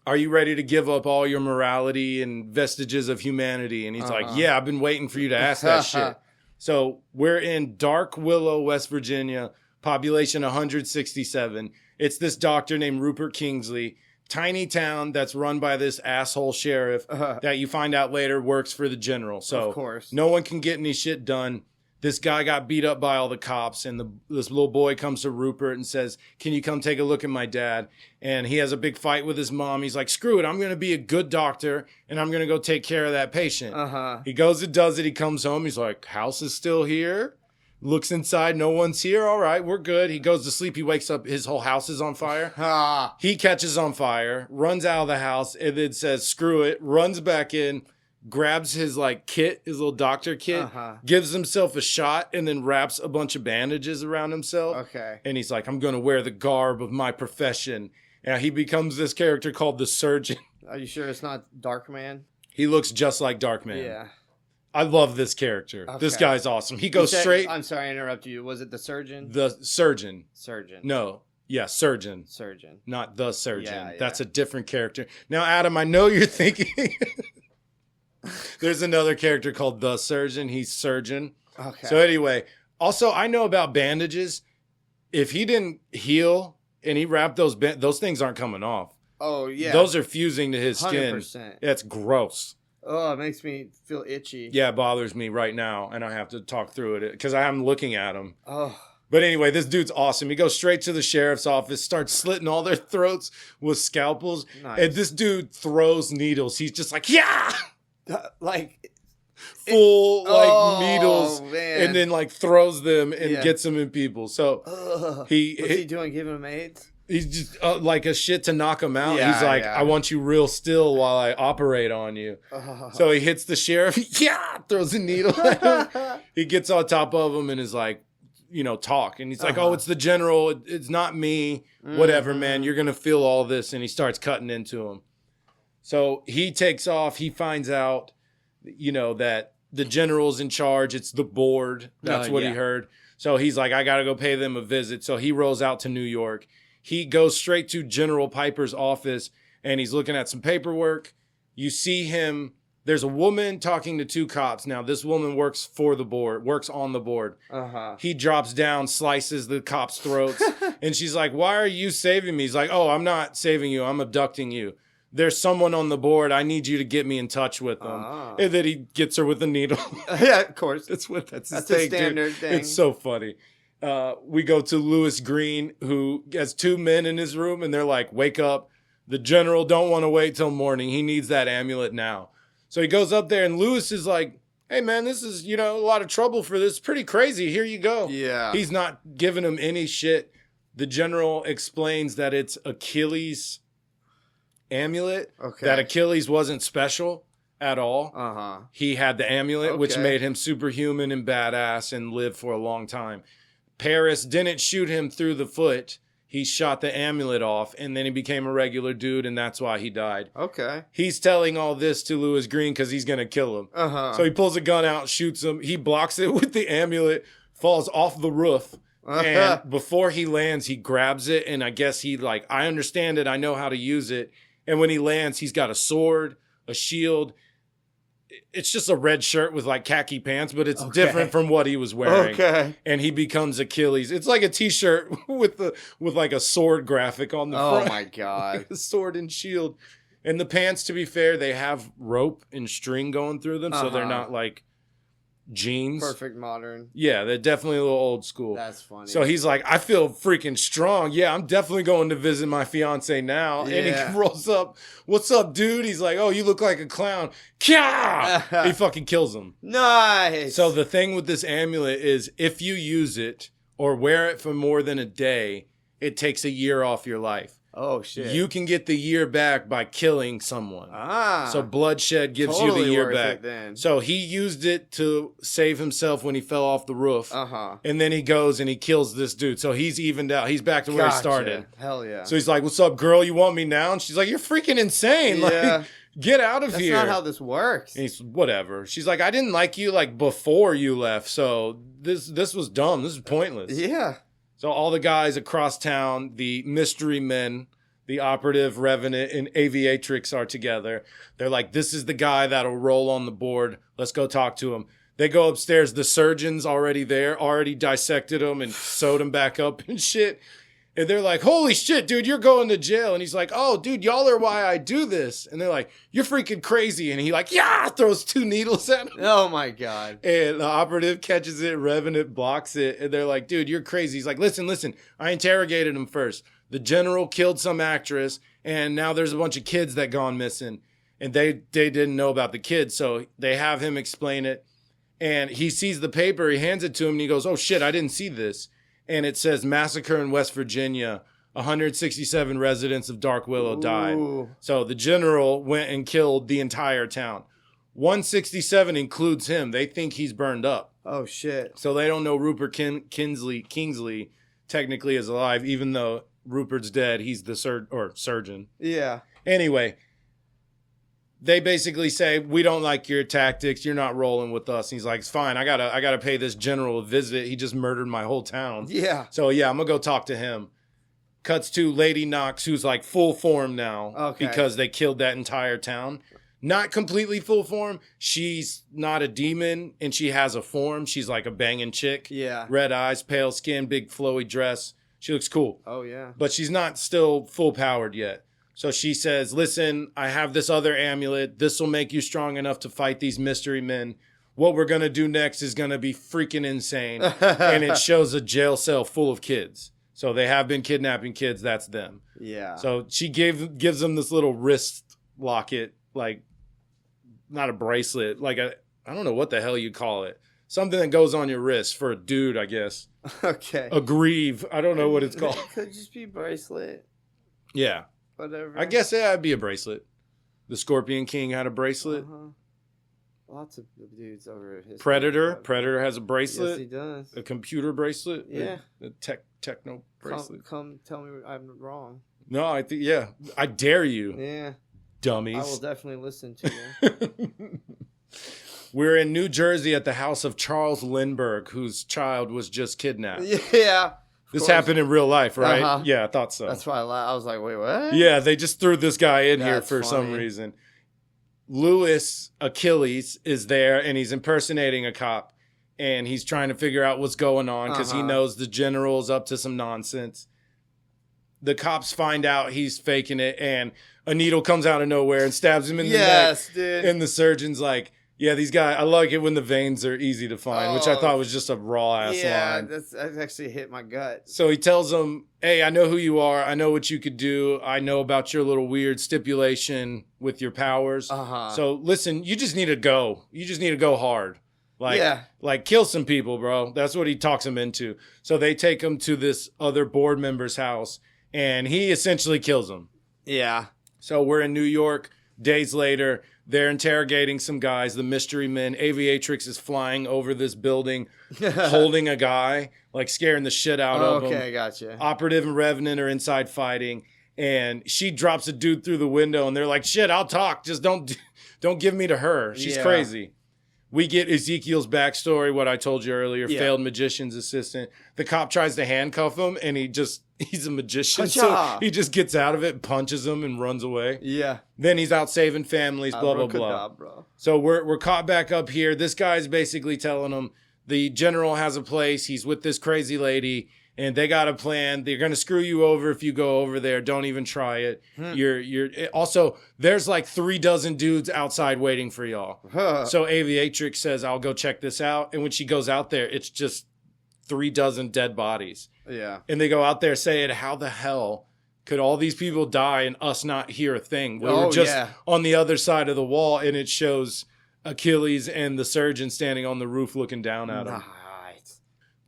Are you ready to give up all your morality and vestiges of humanity? And he's like, yeah, I've been waiting for you to ask that shit. So we're in Dark Willow, West Virginia, population 167. It's this doctor named Rupert Kingsley, tiny town that's run by this asshole sheriff that you find out later works for the general. So of course. No one can get any shit done. This guy got beat up by all the cops, and this little boy comes to Rupert and says, can you come take a look at my dad? And he has a big fight with his mom. He's like, screw it, I'm going to be a good doctor, and I'm going to go take care of that patient. He goes and does it. He comes home. He's like, house is still here? Looks inside, no one's here. All right, we're good. He goes to sleep. He wakes up. His whole house is on fire. He catches on fire, runs out of the house, and then says, screw it, runs back in, grabs his like kit, his little doctor kit, gives himself a shot, and then wraps a bunch of bandages around himself. Okay. And he's like, I'm going to wear the garb of my profession. And he becomes this character called the Surgeon. Are you sure it's not Darkman? He looks just like Darkman. Yeah. I love this character. Okay. This guy's awesome. He goes straight. I'm sorry I interrupted you. Was it the Surgeon? The Surgeon. Surgeon. No. Yeah, Surgeon. Surgeon. Not the Surgeon. Yeah. That's a different character. Now, Adam, I know you're thinking there's another character called the Surgeon. He's Surgeon. Okay. So anyway, also I know about bandages. If he didn't heal and he wrapped those things aren't coming off. Oh, yeah. Those are fusing to his skin. 100%. That's gross. Oh, it makes me feel itchy. Yeah, it bothers me right now, and I have to talk through it because I'm looking at him. Oh. But anyway, this dude's awesome. He goes straight to the sheriff's office, starts slitting all their throats with scalpels, and this dude throws needles. He's just like, yeah! Like... Full, needles, man. And then, throws them and gets them in people. So, what's he doing, giving them AIDS? He's just like a shit to knock him out. Yeah, he's like, I want you real still while I operate on you. So he hits the sheriff. Throws a needle at him. He gets on top of him and is like, talk. And he's like, oh, it's the general. It's not me. Whatever, man. You're going to feel all this. And he starts cutting into him. So he takes off. He finds out, that the general's in charge. It's the board. That's what he heard. So he's like, I got to go pay them a visit. So he rolls out to New York. He goes straight to General Piper's office, and he's looking at some paperwork. You see him. There's a woman talking to 2 cops. Now, this woman works on the board. He drops down, slices the cops' throats, and she's like, why are you saving me? He's like, oh, I'm not saving you. I'm abducting you. There's someone on the board. I need you to get me in touch with them. And then he gets her with a needle. Yeah, of course. That's a standard thing. It's so funny. We go to Lewis Green, who has 2 men in his room, and they're like, wake up. The general don't want to wait till morning. He needs that amulet now. So he goes up there, and Lewis is like, hey, man, this is, a lot of trouble for this. Pretty crazy. Here you go. Yeah. He's not giving him any shit. The general explains that it's Achilles' amulet. Okay. That Achilles wasn't special at all. He had the amulet, which made him superhuman and badass and lived for a long time. Paris didn't shoot him through the foot. He shot the amulet off, and then he became a regular dude, and that's why he died. Okay. He's telling all this to Lewis Green because he's going to kill him. So he pulls a gun out, shoots him. He blocks it with the amulet, falls off the roof. And before he lands, he grabs it, and I guess I understand it. I know how to use it. And when he lands, he's got a sword, a shield. It's just a red shirt with khaki pants, but it's different from what he was wearing. Okay. And he becomes Achilles. It's like a t-shirt with a sword graphic on the front. Oh my God. A sword and shield. And the pants, to be fair, they have rope and string going through them. So they're not jeans. Perfect modern. Yeah, they're definitely a little old school. That's funny. So he's like, I feel freaking strong. Yeah, I'm definitely going to visit my fiance now. Yeah. And he rolls up. What's up, dude? He's like, oh, you look like a clown. Kya! He fucking kills him. Nice. So the thing with this amulet is if you use it or wear it for more than a day, it takes a year off your life. Oh, shit. You can get the year back by killing someone. So bloodshed gives totally you the year worth back. it then. So he used it to save himself when he fell off the roof. And then he goes and he kills this dude. So he's evened out. He's back to where he started. Hell yeah. So he's like, what's up, girl? You want me now? And she's like, you're freaking insane. Yeah. Like, get out of here. That's not how this works. And he's, whatever. She's like, I didn't like you like before you left. So this was dumb. This is pointless. Yeah. So all the guys across town, the mystery men, the operative, revenant, and aviatrix are together. They're like, this is the guy that'll roll on the board. Let's go talk to him. They go upstairs. The surgeon's already there, already dissected him and sewed him back up and shit. And they're like, holy shit, dude, you're going to jail. And he's like, oh, dude, y'all are why I do this. And they're like, you're freaking crazy. And he like, yeah, throws 2 needles at him. Oh, my God. And the operative catches it, revenant blocks it. And they're like, dude, you're crazy. He's like, listen, I interrogated him first. The general killed some actress, and now there's a bunch of kids that gone missing. And they didn't know about the kids, so they have him explain it. And he sees the paper, he hands it to him, and he goes, oh, shit, I didn't see this. And it says, massacre in West Virginia, 167 residents of Dark Willow died. So the general went and killed the entire town. 167 includes him. They think he's burned up. Oh, shit. So they don't know Rupert Kingsley technically is alive, even though Rupert's dead. He's the surgeon. Yeah. Anyway, they basically say, we don't like your tactics. You're not rolling with us. And he's like, it's fine. I gotta pay this general a visit. He just murdered my whole town. Yeah. So yeah, I'm gonna go talk to him. Cuts to Lady Knox, who's like full form now because they killed that entire town. Not completely full form. She's not a demon, and she has a form. She's like a banging chick. Yeah. Red eyes, pale skin, big flowy dress. She looks cool. Oh, yeah. But she's not still full powered yet. So she says, listen, I have this other amulet. This will make you strong enough to fight these mystery men. What we're going to do next is going to be freaking insane. And it shows a jail cell full of kids. So they have been kidnapping kids. That's them. Yeah. So she gives them this little wrist locket, like not a bracelet, like I don't know what the hell you call it. Something that goes on your wrist for a dude, I guess. Okay. A greave. I don't know what it's called. It could just be bracelet. Yeah. Whatever. I guess yeah, it'd be a bracelet. The Scorpion King had a bracelet. Lots of dudes over his Predator has a bracelet. Yes, he does. A computer bracelet. Yeah. A techno bracelet. Come tell me I'm wrong. No, I think, yeah. I dare you. Yeah. Dummies. I will definitely listen to you. We're in New Jersey at the house of Charles Lindbergh, whose child was just kidnapped. Yeah. This happened in real life, right? Uh-huh. Yeah, I thought so. That's why I was like, wait, what? Yeah, they just threw this guy in here for funny. some reason. Louis Achilles is there, and he's impersonating a cop, and he's trying to figure out what's going on because he knows the general's up to some nonsense. The cops find out he's faking it, and a needle comes out of nowhere and stabs him in the neck. Yes, dude. And the surgeon's like, yeah, these guys, I like it when the veins are easy to find, which I thought was just a raw-ass line. Yeah, that actually hit my gut. So he tells them, hey, I know who you are. I know what you could do. I know about your little weird stipulation with your powers. So listen, you just need to go. You just need to go hard. Like kill some people, bro. That's what he talks them into. So they take him to this other board member's house, and he essentially kills them. Yeah. So we're in New York. Days later, they're interrogating some guys. The mystery men. Aviatrix is flying over this building, holding a guy, like scaring the shit out of him. Okay, gotcha. Operative and Revenant are inside fighting, and she drops a dude through the window, and they're like, shit, I'll talk. Just don't give me to her. She's crazy. We get Ezekiel's backstory, what I told you earlier, failed magician's assistant. The cop tries to handcuff him, and he's a magician, so he just gets out of it, punches him, and runs away. Yeah. Then he's out saving families, blah, blah, blah. Bro. So we're caught back up here. This guy's basically telling him the general has a place. He's with this crazy lady. And they got a plan. They're going to screw you over if you go over there. Don't even try it. You're also, there's like 36 dudes outside waiting for y'all. So Aviatrix says, I'll go check this out. And when she goes out there, it's just 36 dead bodies. Yeah. And they go out there saying, how the hell could all these people die and us not hear a thing? We were just on the other side of the wall, and it shows Achilles and the surgeon standing on the roof looking down at him.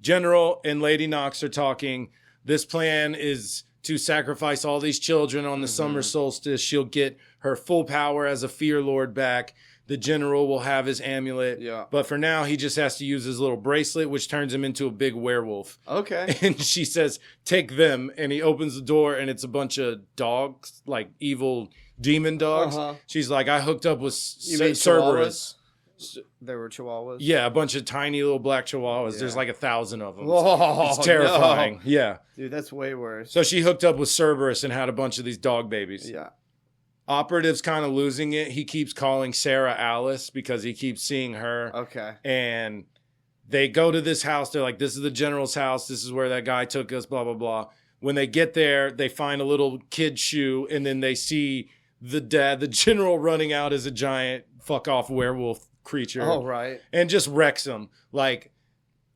General and Lady Nox are talking. This plan is to sacrifice all these children on the summer solstice. She'll get her full power as a Fear Lord back. The general will have his amulet. Yeah. But for now, he just has to use his little bracelet, which turns him into a big werewolf. Okay. And she says, take them. And he opens the door, and it's a bunch of dogs, like evil demon dogs. She's like, I hooked up with Cerberus. There were chihuahuas? Yeah, a bunch of tiny little black chihuahuas. Yeah. There's like 1,000 of them. Whoa, it's terrifying. No. Yeah. Dude, that's way worse. So she hooked up with Cerberus and had a bunch of these dog babies. Yeah. Operative's kind of losing it. He keeps calling Sarah Alice because he keeps seeing her. Okay. And they go to this house. They're like, this is the general's house. This is where that guy took us, blah, blah, blah. When they get there, they find a little kid shoe, and then they see the general running out as a giant fuck-off werewolf creature. Oh, right. And just wrecks them. Like,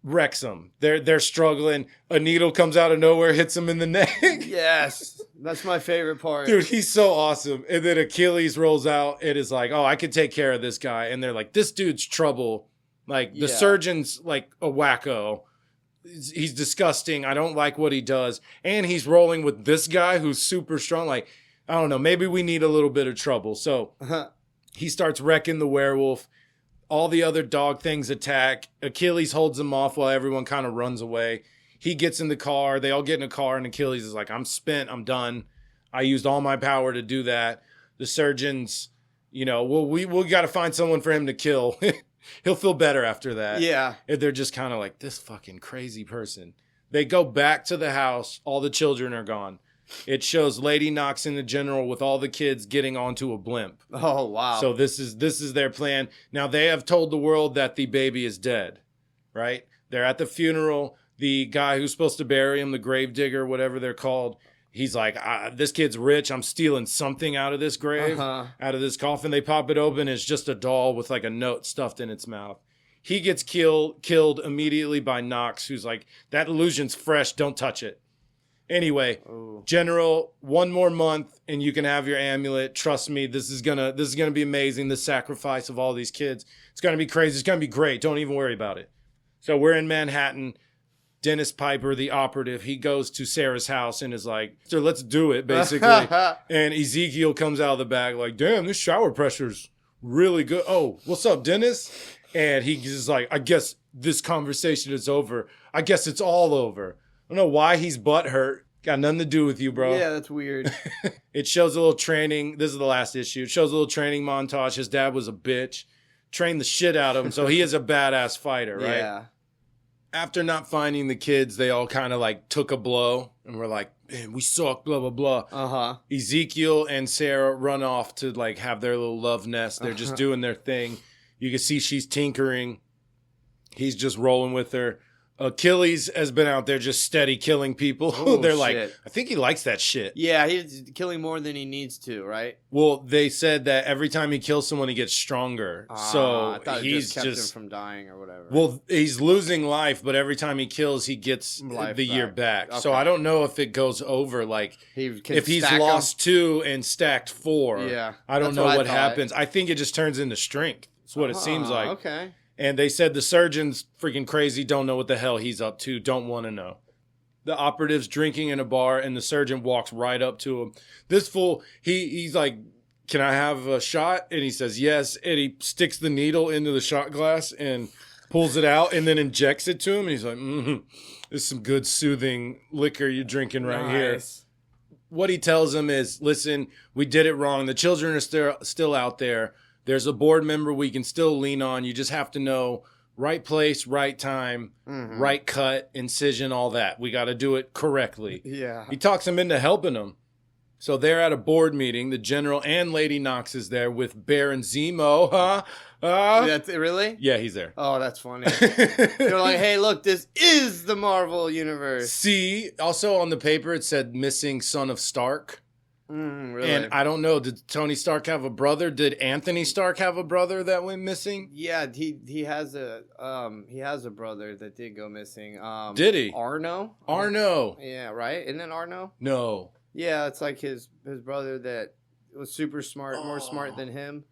wrecks them. They're struggling. A needle comes out of nowhere, hits them in the neck. Yes. That's my favorite part. Dude, he's so awesome. And then Achilles rolls out and is like, oh, I can take care of this guy. And they're like, this dude's trouble. Like, the surgeon's like a wacko. He's disgusting. I don't like what he does. And he's rolling with this guy who's super strong. Like, I don't know. Maybe we need a little bit of trouble. So he starts wrecking the werewolf. All the other dog things attack. Achilles holds them off while everyone kind of runs away. He gets in the car. They all get in a car, and Achilles is like, I'm spent. I'm done. I used all my power to do that. The surgeons, well, we got to find someone for him to kill. He'll feel better after that. Yeah. And they're just kind of like, this fucking crazy person. They go back to the house. All the children are gone. It shows Lady Nox and the general with all the kids getting onto a blimp. Oh, wow. So this is their plan. Now, they have told the world that the baby is dead, right? They're at the funeral. The guy who's supposed to bury him, the gravedigger, whatever they're called, he's like, this kid's rich. I'm stealing something out of this grave, out of this coffin. They pop it open. It's just a doll with like a note stuffed in its mouth. He gets killed immediately by Nox, who's like, that illusion's fresh. Don't touch it. Anyway, General, 1 more month and you can have your amulet. Trust me, this is gonna be amazing. The sacrifice of all these kids. It's gonna be crazy. It's gonna be great. Don't even worry about it. So we're in Manhattan. Dennis Piper, the operative, he goes to Sarah's house and is like, so let's do it, basically. And Ezekiel comes out of the bag like, damn, this shower pressure's really good. Oh, what's up, Dennis? And he's just like, I guess this conversation is over. I guess it's all over. I don't know why he's butthurt. Got nothing to do with you, bro. Yeah, that's weird. It shows a little training. This is the last issue. It shows a little training montage. His dad was a bitch. Trained the shit out of him. So he is a badass fighter, right? Yeah. After not finding the kids, they all kind of like took a blow and were like, man, we suck, blah, blah, blah. Ezekiel and Sarah run off to like have their little love nest. They're just doing their thing. You can see she's tinkering. He's just rolling with her. Achilles has been out there just steady killing people. Oh, they're like, I think he likes that shit. Yeah, he's killing more than he needs to, right? Well, they said that every time he kills someone, he gets stronger. So I thought he's just kept him from dying or whatever. Well, he's losing life, but every time he kills, he gets the year back. Okay. So I don't know if it goes over. Like, if he's lost 2 and stacked 4, I don't know what happens. I think it just turns into strength. That's what it seems like. Okay. And they said the surgeon's freaking crazy, don't know what the hell he's up to, don't want to know. The operative's drinking in a bar, and the surgeon walks right up to him. This fool, he's like, can I have a shot? And he says, yes. And he sticks the needle into the shot glass and pulls it out and then injects it to him. And he's like, this is some good soothing liquor you're drinking right here. What he tells him is, listen, we did it wrong. The children are still out there. There's a board member we can still lean on. You just have to know right place, right time, right cut, incision, all that. We got to do it correctly. Yeah. He talks him into helping him. So they're at a board meeting. The general and Lady Knox is there with Baron Zemo. Huh? That's it, really? Yeah, he's there. Oh, that's funny. They're like, hey, look, this is the Marvel Universe. See, also on the paper it said missing son of Stark. Really? And I don't know, did Tony Stark have a brother? Did Anthony Stark have a brother that went missing? Yeah, he has a brother that did go missing. Did he? Arno? Arno. Yeah, right? Isn't it Arno? No. Yeah, it's like his brother that was super smart, more smart than him.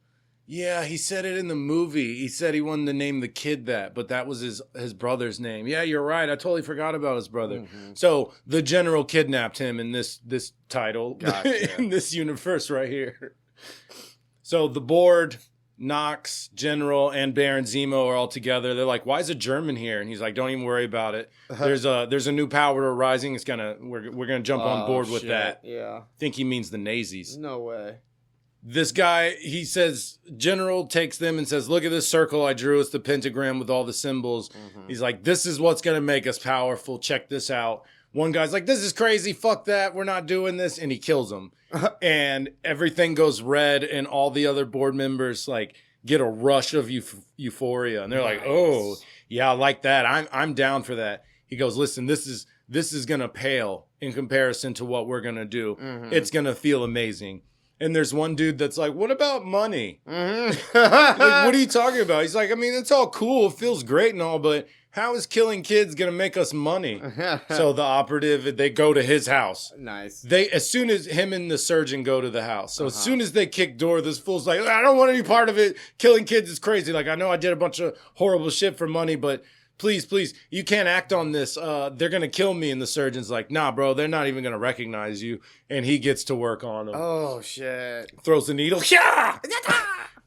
Yeah, he said it in the movie. He said he wanted to name the kid that, but that was his brother's name. Yeah, you're right. I totally forgot about his brother. Mm-hmm. So the general kidnapped him in this title, gotcha. In this universe right here. So the board, Knox, General, and Baron Zemo are all together. They're like, "Why is a German here?" And he's like, "Don't even worry about it. There's a new power arising. It's we're gonna jump on board with that." Yeah, I think he means the Nazis. No way. This guy, he says, General takes them and says, look at this circle I drew. It's the pentagram with all the symbols. Mm-hmm. He's like, this is what's going to make us powerful. Check this out. One guy's like, this is crazy. Fuck that. We're not doing this. And he kills him. And everything goes red. And all the other board members like get a rush of euphoria. And they're like, oh, yeah, I like that. I'm down for that. He goes, listen, this is going to pale in comparison to what we're going to do. Mm-hmm. It's going to feel amazing. And there's one dude that's like, what about money? Mm-hmm. Like, what are you talking about? He's like, I mean, it's all cool. It feels great and all, but how is killing kids going to make us money? So the operative, they go to his house. Nice. As soon as him and the surgeon go to the house. So as soon as they kick door, this fool's like, I don't want any part of it. Killing kids is crazy. Like, I know I did a bunch of horrible shit for money, but please, you can't act on this. They're going to kill me. And the surgeon's like, nah, bro, they're not even going to recognize you. And he gets to work on him. Oh, shit. Throws the needle. Yeah!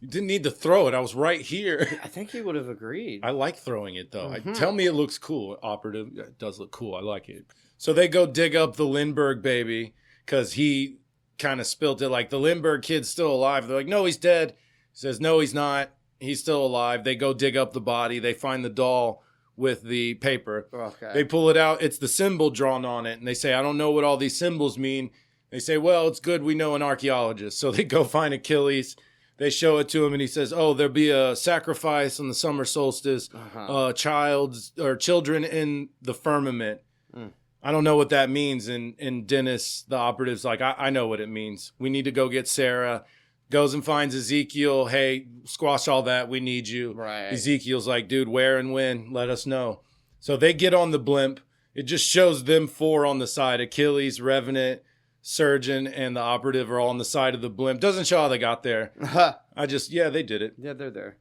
You didn't need to throw it. I was right here. I think he would have agreed. I like throwing it, though. Mm-hmm. Tell me it looks cool. Operative, it does look cool. I like it. So they go dig up the Lindbergh baby because he kind of spilt it. Like, the Lindbergh kid's still alive. They're like, no, he's dead. He says, no, he's not. He's still alive. They go dig up the body. They find the doll with the paper. Okay. They pull it out. It's the symbol drawn on it. And they say, I don't know what all these symbols mean. They say, well, it's good we know an archaeologist. So they go find Achilles. They show it to him and he says, oh, there'll be a sacrifice on the summer solstice. Children in the firmament. I don't know what that means. And Dennis, the operative's like, I know what it means. We need to go get Sarah. Goes and finds Ezekiel. Hey, squash all that. We need you. Right. Ezekiel's like, dude, where and when? Let us know. So they get on the blimp. It just shows them four on the side. Achilles, Revenant, Surgeon, and the operative are all on the side of the blimp. Doesn't show how they got there. They did it. Yeah, they're there.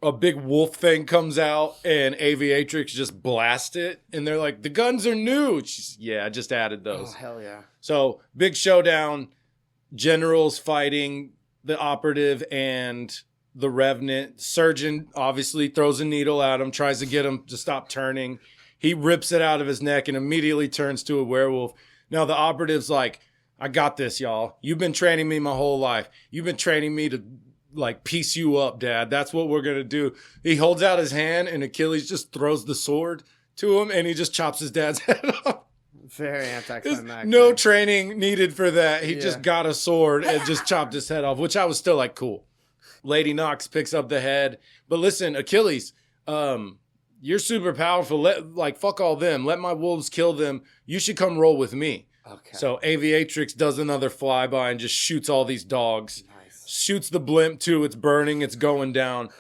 A big wolf thing comes out and Aviatrix just blast it. And they're like, the guns are new. I just added those. Oh, hell yeah. So big showdown. Generals fighting the operative and the Revenant. Surgeon obviously throws a needle at him, tries to get him to stop turning. He rips it out of his neck and immediately turns to a werewolf. Now the operative's like, I got this, y'all. You've been training me my whole life. You've been training me to like piece you up, Dad. That's what we're going to do. He holds out his hand and Achilles just throws the sword to him and he just chops his dad's head off. Very anticlimactic. No training needed for that. He just got a sword and just chopped his head off, which I was still like, cool. Lady Knox picks up the head. But listen, Achilles, you're super powerful. Fuck all them. Let my wolves kill them. You should come roll with me. Okay. So Aviatrix does another flyby and just shoots all these dogs. Nice. Shoots the blimp too. It's burning. It's going down.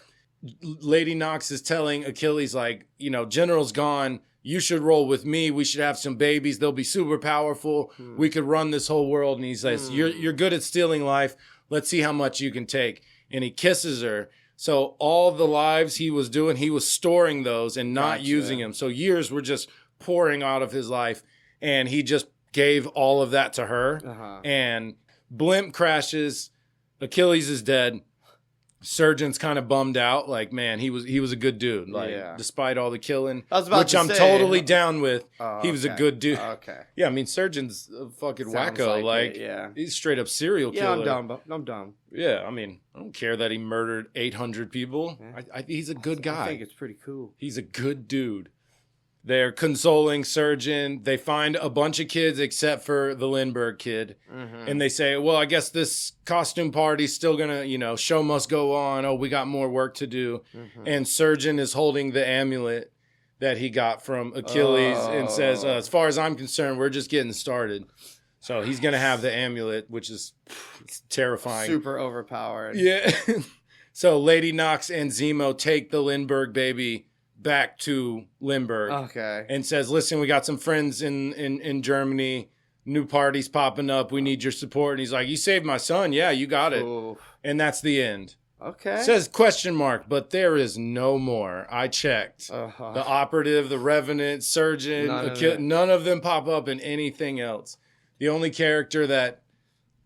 Lady Knox is telling Achilles, like, General's gone. You should roll with me. We should have some babies. They'll be super powerful. We could run this whole world. And he says, you're good at stealing life. Let's see how much you can take. And he kisses her. So all the lives he was doing, he was storing those and not using them. So years were just pouring out of his life. And he just gave all of that to her. And blimp crashes. Achilles is dead. Surgeon's kind of bummed out. Like, man, he was a good dude. Like, despite all the killing, which I'm totally down with. He was a good dude. Okay. Yeah, I mean, Surgeon's a fucking wacko. Like, he's straight up serial killer. Yeah, I'm dumb. Yeah, I mean, I don't care that he murdered 800 people. Yeah. He's a good guy. I think it's pretty cool. He's a good dude. They're consoling Surgeon. They find a bunch of kids except for the Lindbergh kid. Mm-hmm. And they say, well, I guess this costume party's still going to, show must go on. Oh, we got more work to do. Mm-hmm. And Surgeon is holding the amulet that he got from Achilles and says, as far as I'm concerned, we're just getting started. So he's going to have the amulet, which is terrifying. Super overpowered. Yeah. So Lady Nox and Zemo take the Lindbergh baby back to Lindbergh. Okay. And says, listen, we got some friends in Germany. New parties popping up. We need your support. And he's like, you saved my son. Yeah, you got it. Ooh. And that's the end. Okay. It says question mark, but there is no more. I checked. Uh-huh. The operative, the Revenant, Surgeon, none of them pop up in anything else. The only character that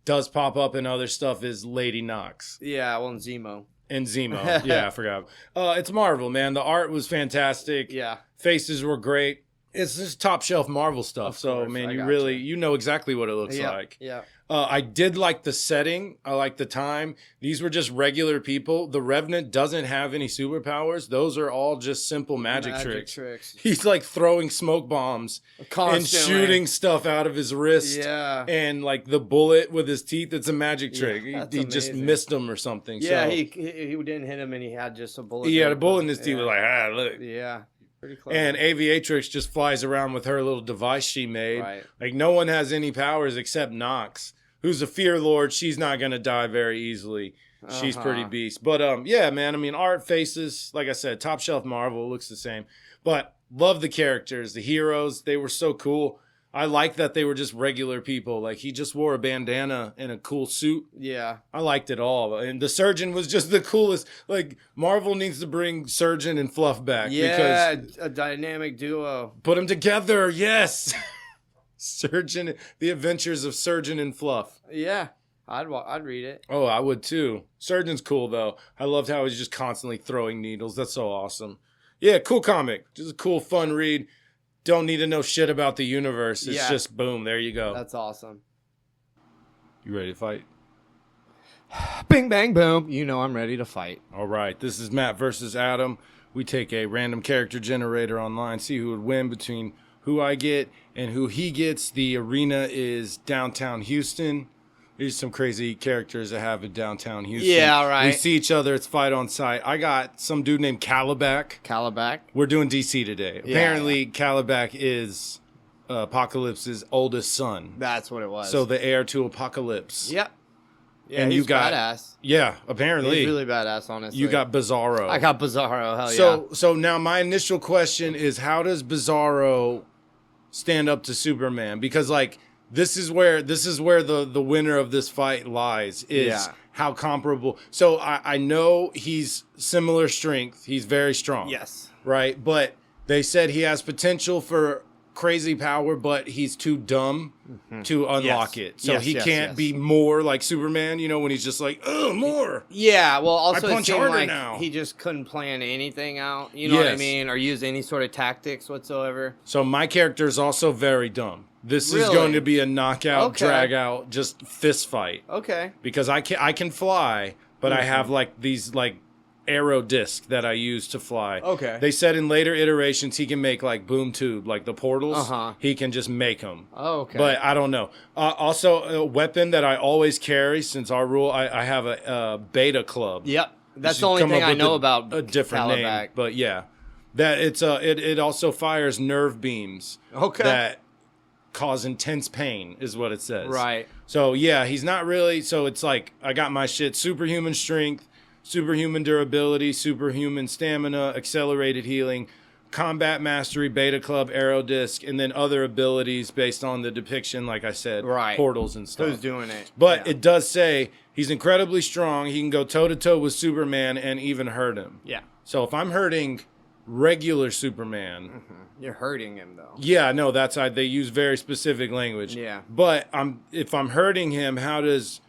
does pop up in other stuff is Lady Nox. Yeah, well, and Zemo. And Zemo. Yeah, I forgot. It's Marvel, man. The art was fantastic. Yeah. Faces were great. It's just top shelf Marvel stuff. So, man, you know exactly what it looks like. Yeah. I did like the setting. I like the time. These were just regular people. The Revenant doesn't have any superpowers. Those are all just simple magic tricks. He's like throwing smoke bombs constantly. And shooting stuff out of his wrist. Yeah. And like the bullet with his teeth, it's a magic trick. He just missed him or something. Yeah, so, he didn't hit him and he had just a bullet. He had a bullet in his teeth. Was like, look. Yeah. Pretty clever. And Aviatrix just flies around with her little device she made. Right. Like, no one has any powers except Nox, who's a fear lord. She's not going to die very easily. She's pretty beast. But, yeah, man, I mean, art, faces, like I said, top shelf Marvel, looks the same. But love the characters, the heroes. They were so cool. I like that they were just regular people. Like, he just wore a bandana and a cool suit. Yeah. I liked it all. And the Surgeon was just the coolest. Like, Marvel needs to bring Surgeon and Fluff back. Yeah, because a dynamic duo. Put them together, yes. Surgeon, The Adventures of Surgeon and Fluff. Yeah, I'd read it. Oh, I would too. Surgeon's cool, though. I loved how he's just constantly throwing needles. That's so awesome. Yeah, cool comic. Just a cool, fun read. Don't need to know shit about the universe. It's just boom, there you go. That's awesome. You ready to fight? Bing, bang, boom. You know I'm ready to fight. All right, this is Matt versus Adam. We take a random character generator online, see who would win between who I get and who he gets. The arena is downtown Houston. There's some crazy characters that have in downtown Houston. Yeah, right. We see each other. It's fight on sight. I got some dude named Kalibak. Kalibak? We're doing DC today. Yeah, Apparently, Kalibak is Apocalypse's oldest son. That's what it was. So the heir to Apocalypse. Yep. Yeah, and he's you got badass. Yeah, apparently. He's really badass, honestly. You got Bizarro. I got Bizarro, hell yeah. So now my initial question is, how does Bizarro stand up to Superman? Because like this is where the winner of this fight lies, is how comparable. So I know he's similar strength. He's very strong. Yes. Right? But they said he has potential for crazy power, but he's too dumb to unlock it. So he can't be more like Superman, when he's just like, oh, more. Yeah, well, also I punch it seemed harder like now. He just couldn't plan anything out, you know what I mean? Or use any sort of tactics whatsoever. So my character is also very dumb. This is going to be a knockout, drag out, just fist fight. Okay. Because I can fly, but I have like these like arrow disc that I use to fly. Okay. They said in later iterations he can make like boom tube, like the portals. He can just make them. Oh, okay. But I don't know. Also, a weapon that I always carry, since our rule, I have a beta club. Yep. That's the only thing I know about a different Kalibak. name. But yeah, that it also fires nerve beams. Okay. That cause intense pain is what it says. Right. So yeah, he's not really. So it's like I got my shit: superhuman strength, superhuman durability, superhuman stamina, accelerated healing, combat mastery, beta club, arrow disc, and then other abilities based on the depiction, like I said, portals and stuff. Who's doing it? But it does say he's incredibly strong. He can go toe-to-toe with Superman and even hurt him. Yeah. So if I'm hurting regular Superman... You're hurting him, though. Yeah, no, they use very specific language. Yeah. But if I'm hurting him, how does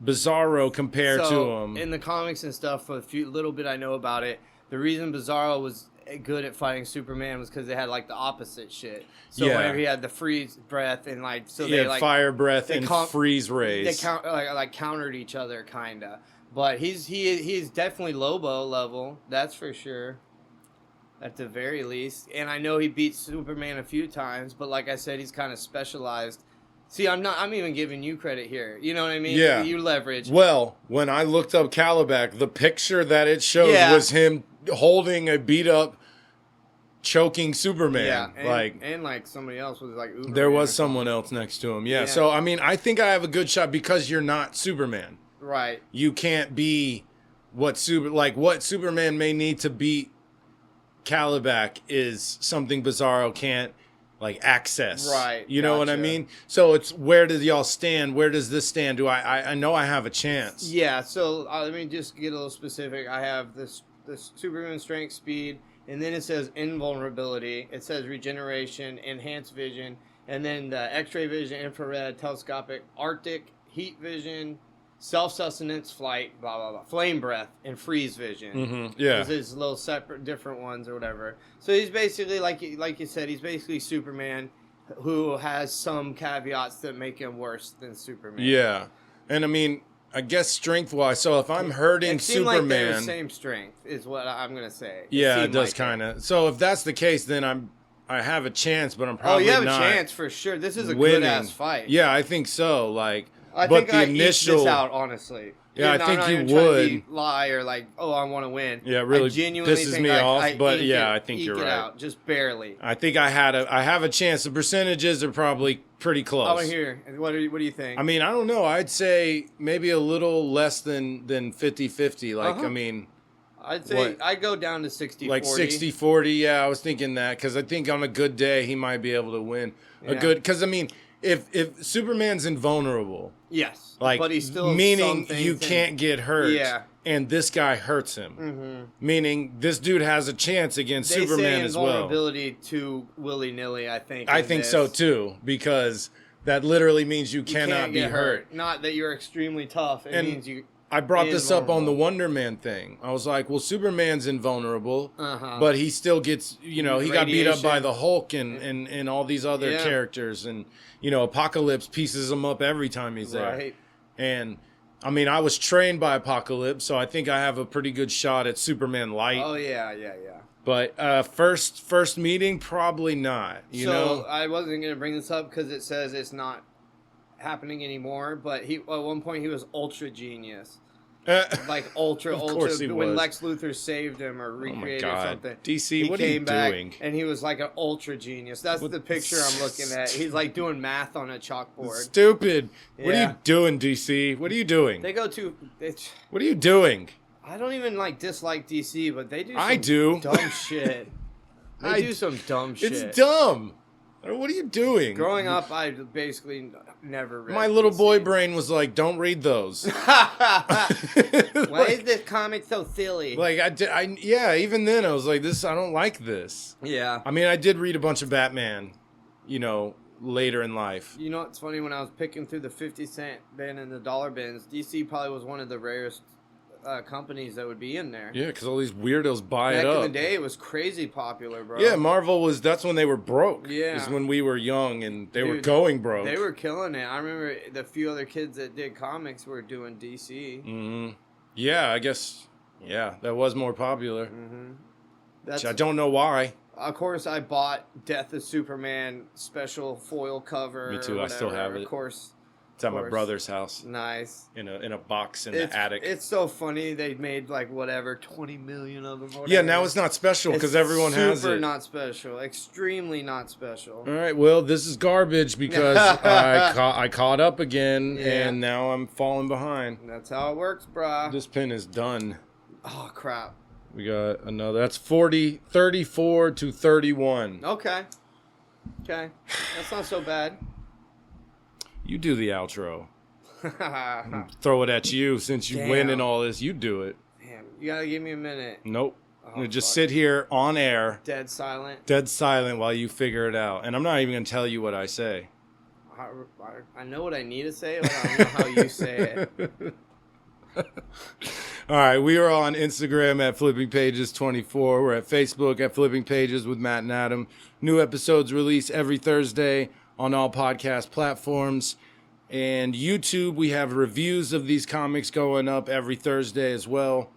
Bizarro compare to him? In the comics and stuff, for the little bit I know about it, the reason Bizarro was good at fighting Superman was because they had like the opposite shit. So whenever he had the freeze breath and like, so they like fire breath and freeze rays. They countered each other, kinda. But he's definitely Lobo level, that's for sure. at the very least. And I know he beat Superman a few times, but like I said, he's kind of specialized. See, I'm even giving you credit here. You know what I mean? Yeah. You leverage. Well, when I looked up Kalibak, the picture that it showed was him holding a beat up, choking Superman. Yeah, and like somebody else was like Uber. There was someone else next to him. Yeah. So I mean, I think I have a good shot because you're not Superman. Right. You can't be what Superman may need to beat Kalibak is something Bizarro can't access. Right. You know what I mean? So it's, where does y'all stand? Where does this stand? Do I know I have a chance? Yeah. So let me just get a little specific. I have this Superman strength, speed, and then it says invulnerability. It says regeneration, enhanced vision, and then the X-ray vision, infrared, telescopic, Arctic, heat vision, self-sustenance, flight, blah, blah, blah, flame breath, and freeze vision. Mm-hmm. Yeah. This is little separate, different ones or whatever. So he's basically, like you said, he's basically Superman who has some caveats that make him worse than Superman. Yeah. And I mean, I guess strength-wise, so if I'm hurting Superman... like they're the same strength, is what I'm going to say. It does kind of. So if that's the case, then I have a chance, but I'm probably not. Oh, you have a chance for sure. This is a winning. good-ass fight. Yeah, I think so. I but think the I initial eat this out, honestly. Yeah, I'm I think not you even would trying to lie or I want to win. Yeah, it really I genuinely pisses think me off. But I think eke you're it right. Out, just barely. I think I have a chance. The percentages are probably pretty close. I want to hear. What do you think? I mean, I don't know. I'd say maybe a little less than 50-50. I mean, I'd say I'd go down to 60-40. Like 60-40. Yeah, I was thinking that because I think on a good day he might be able to win. Because I mean, if Superman's invulnerable, yes, but he's still meaning you can't get hurt. Yeah. And this guy hurts him, meaning this dude has a chance against Superman as well. Invulnerability to willy-nilly, I think. I think so too, because that literally means you cannot be hurt. Not that you're extremely tough. It means you. I brought this up on the Wonder Man thing. I was like, well, Superman's invulnerable, but he still gets, he got beat up by the Hulk and all these other characters. And, Apocalypse pieces him up every time he's there. Right. And, I mean, I was trained by Apocalypse, so I think I have a pretty good shot at Superman Light. Oh, yeah. But first meeting, probably not, you know? I wasn't going to bring this up because it says it's not happening anymore, but at one point he was ultra genius. Ultra when Lex Luthor saved him or recreated something. DC, what are you doing? And he was like an ultra genius. That's the picture I'm looking at. He's like doing math on a chalkboard. Stupid. Yeah. What are you doing, DC? What are you doing? They go to. What are you doing? I don't even dislike DC, but they do. I do dumb shit. They do some dumb shit. It's dumb. What are you doing? Growing up, I basically never read My little DC. boy brain was like, don't read those. Why is this comic so silly? Even then I was like, I don't like this. Yeah. I mean, I did read a bunch of Batman, later in life. You know what's funny? When I was picking through the 50-cent bin and the dollar bins, DC probably was one of the rarest companies that would be in there. Yeah, because all these weirdos buy it up. Back in the day, it was crazy popular, bro. Yeah, Marvel that's when they were broke. Yeah. Is when we were young and they were going broke. They were killing it. I remember the few other kids that did comics were doing DC. Mm-hmm. Yeah, I guess, that was more popular. Mm-hmm. I don't know why. Of course, I bought Death of Superman special foil cover. Me too, I still have it. Of course. It's at my brother's house. Nice. In a box in the attic. It's so funny. They made 20 million of them. Or yeah, now it's not special because everyone has it. Super not special. Extremely not special. All right, well, this is garbage because I caught up again and now I'm falling behind. That's how it works, brah. This pin is done. Oh, crap. We got another. That's 34 to 31. Okay. That's not so bad. You do the outro. Throw it at you since you win in all this. You do it. Damn, you gotta give me a minute. Nope. I'm gonna just sit here on air. Dead silent while you figure it out. And I'm not even gonna tell you what I say. I know what I need to say, but I don't know how you say it. All right, we are on Instagram at Flipping Pages 24. We're at Facebook at Flipping Pages with Matt and Adam. New episodes released every Thursday on all podcast platforms. And YouTube, we have reviews of these comics going up every Thursday as well.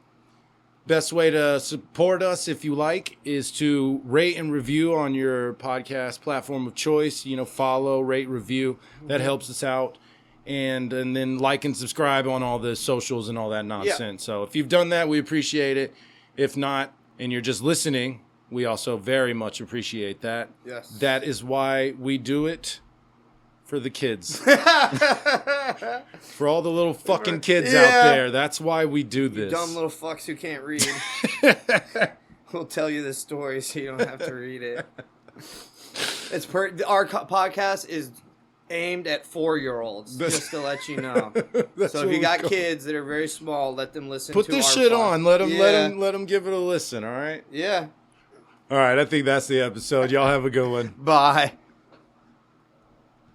Best way to support us, if you like, is to rate and review on your podcast platform of choice. Follow, rate, review. That helps us out. And then like and subscribe on all the socials and all that nonsense. So if you've done that, we appreciate it. If not, and you're just listening, we also very much appreciate that. Yes. That is why we do it for the kids. For all the little fucking kids out there. That's why we do this. You dumb little fucks who can't read. We'll tell you the story so you don't have to read it. Our podcast is aimed at 4-year-olds, just to let you know. So if you got kids that are very small, let them listen to our Put this shit on. Let them give it a listen, all right? Yeah. All right, I think that's the episode. Y'all have a good one. Bye.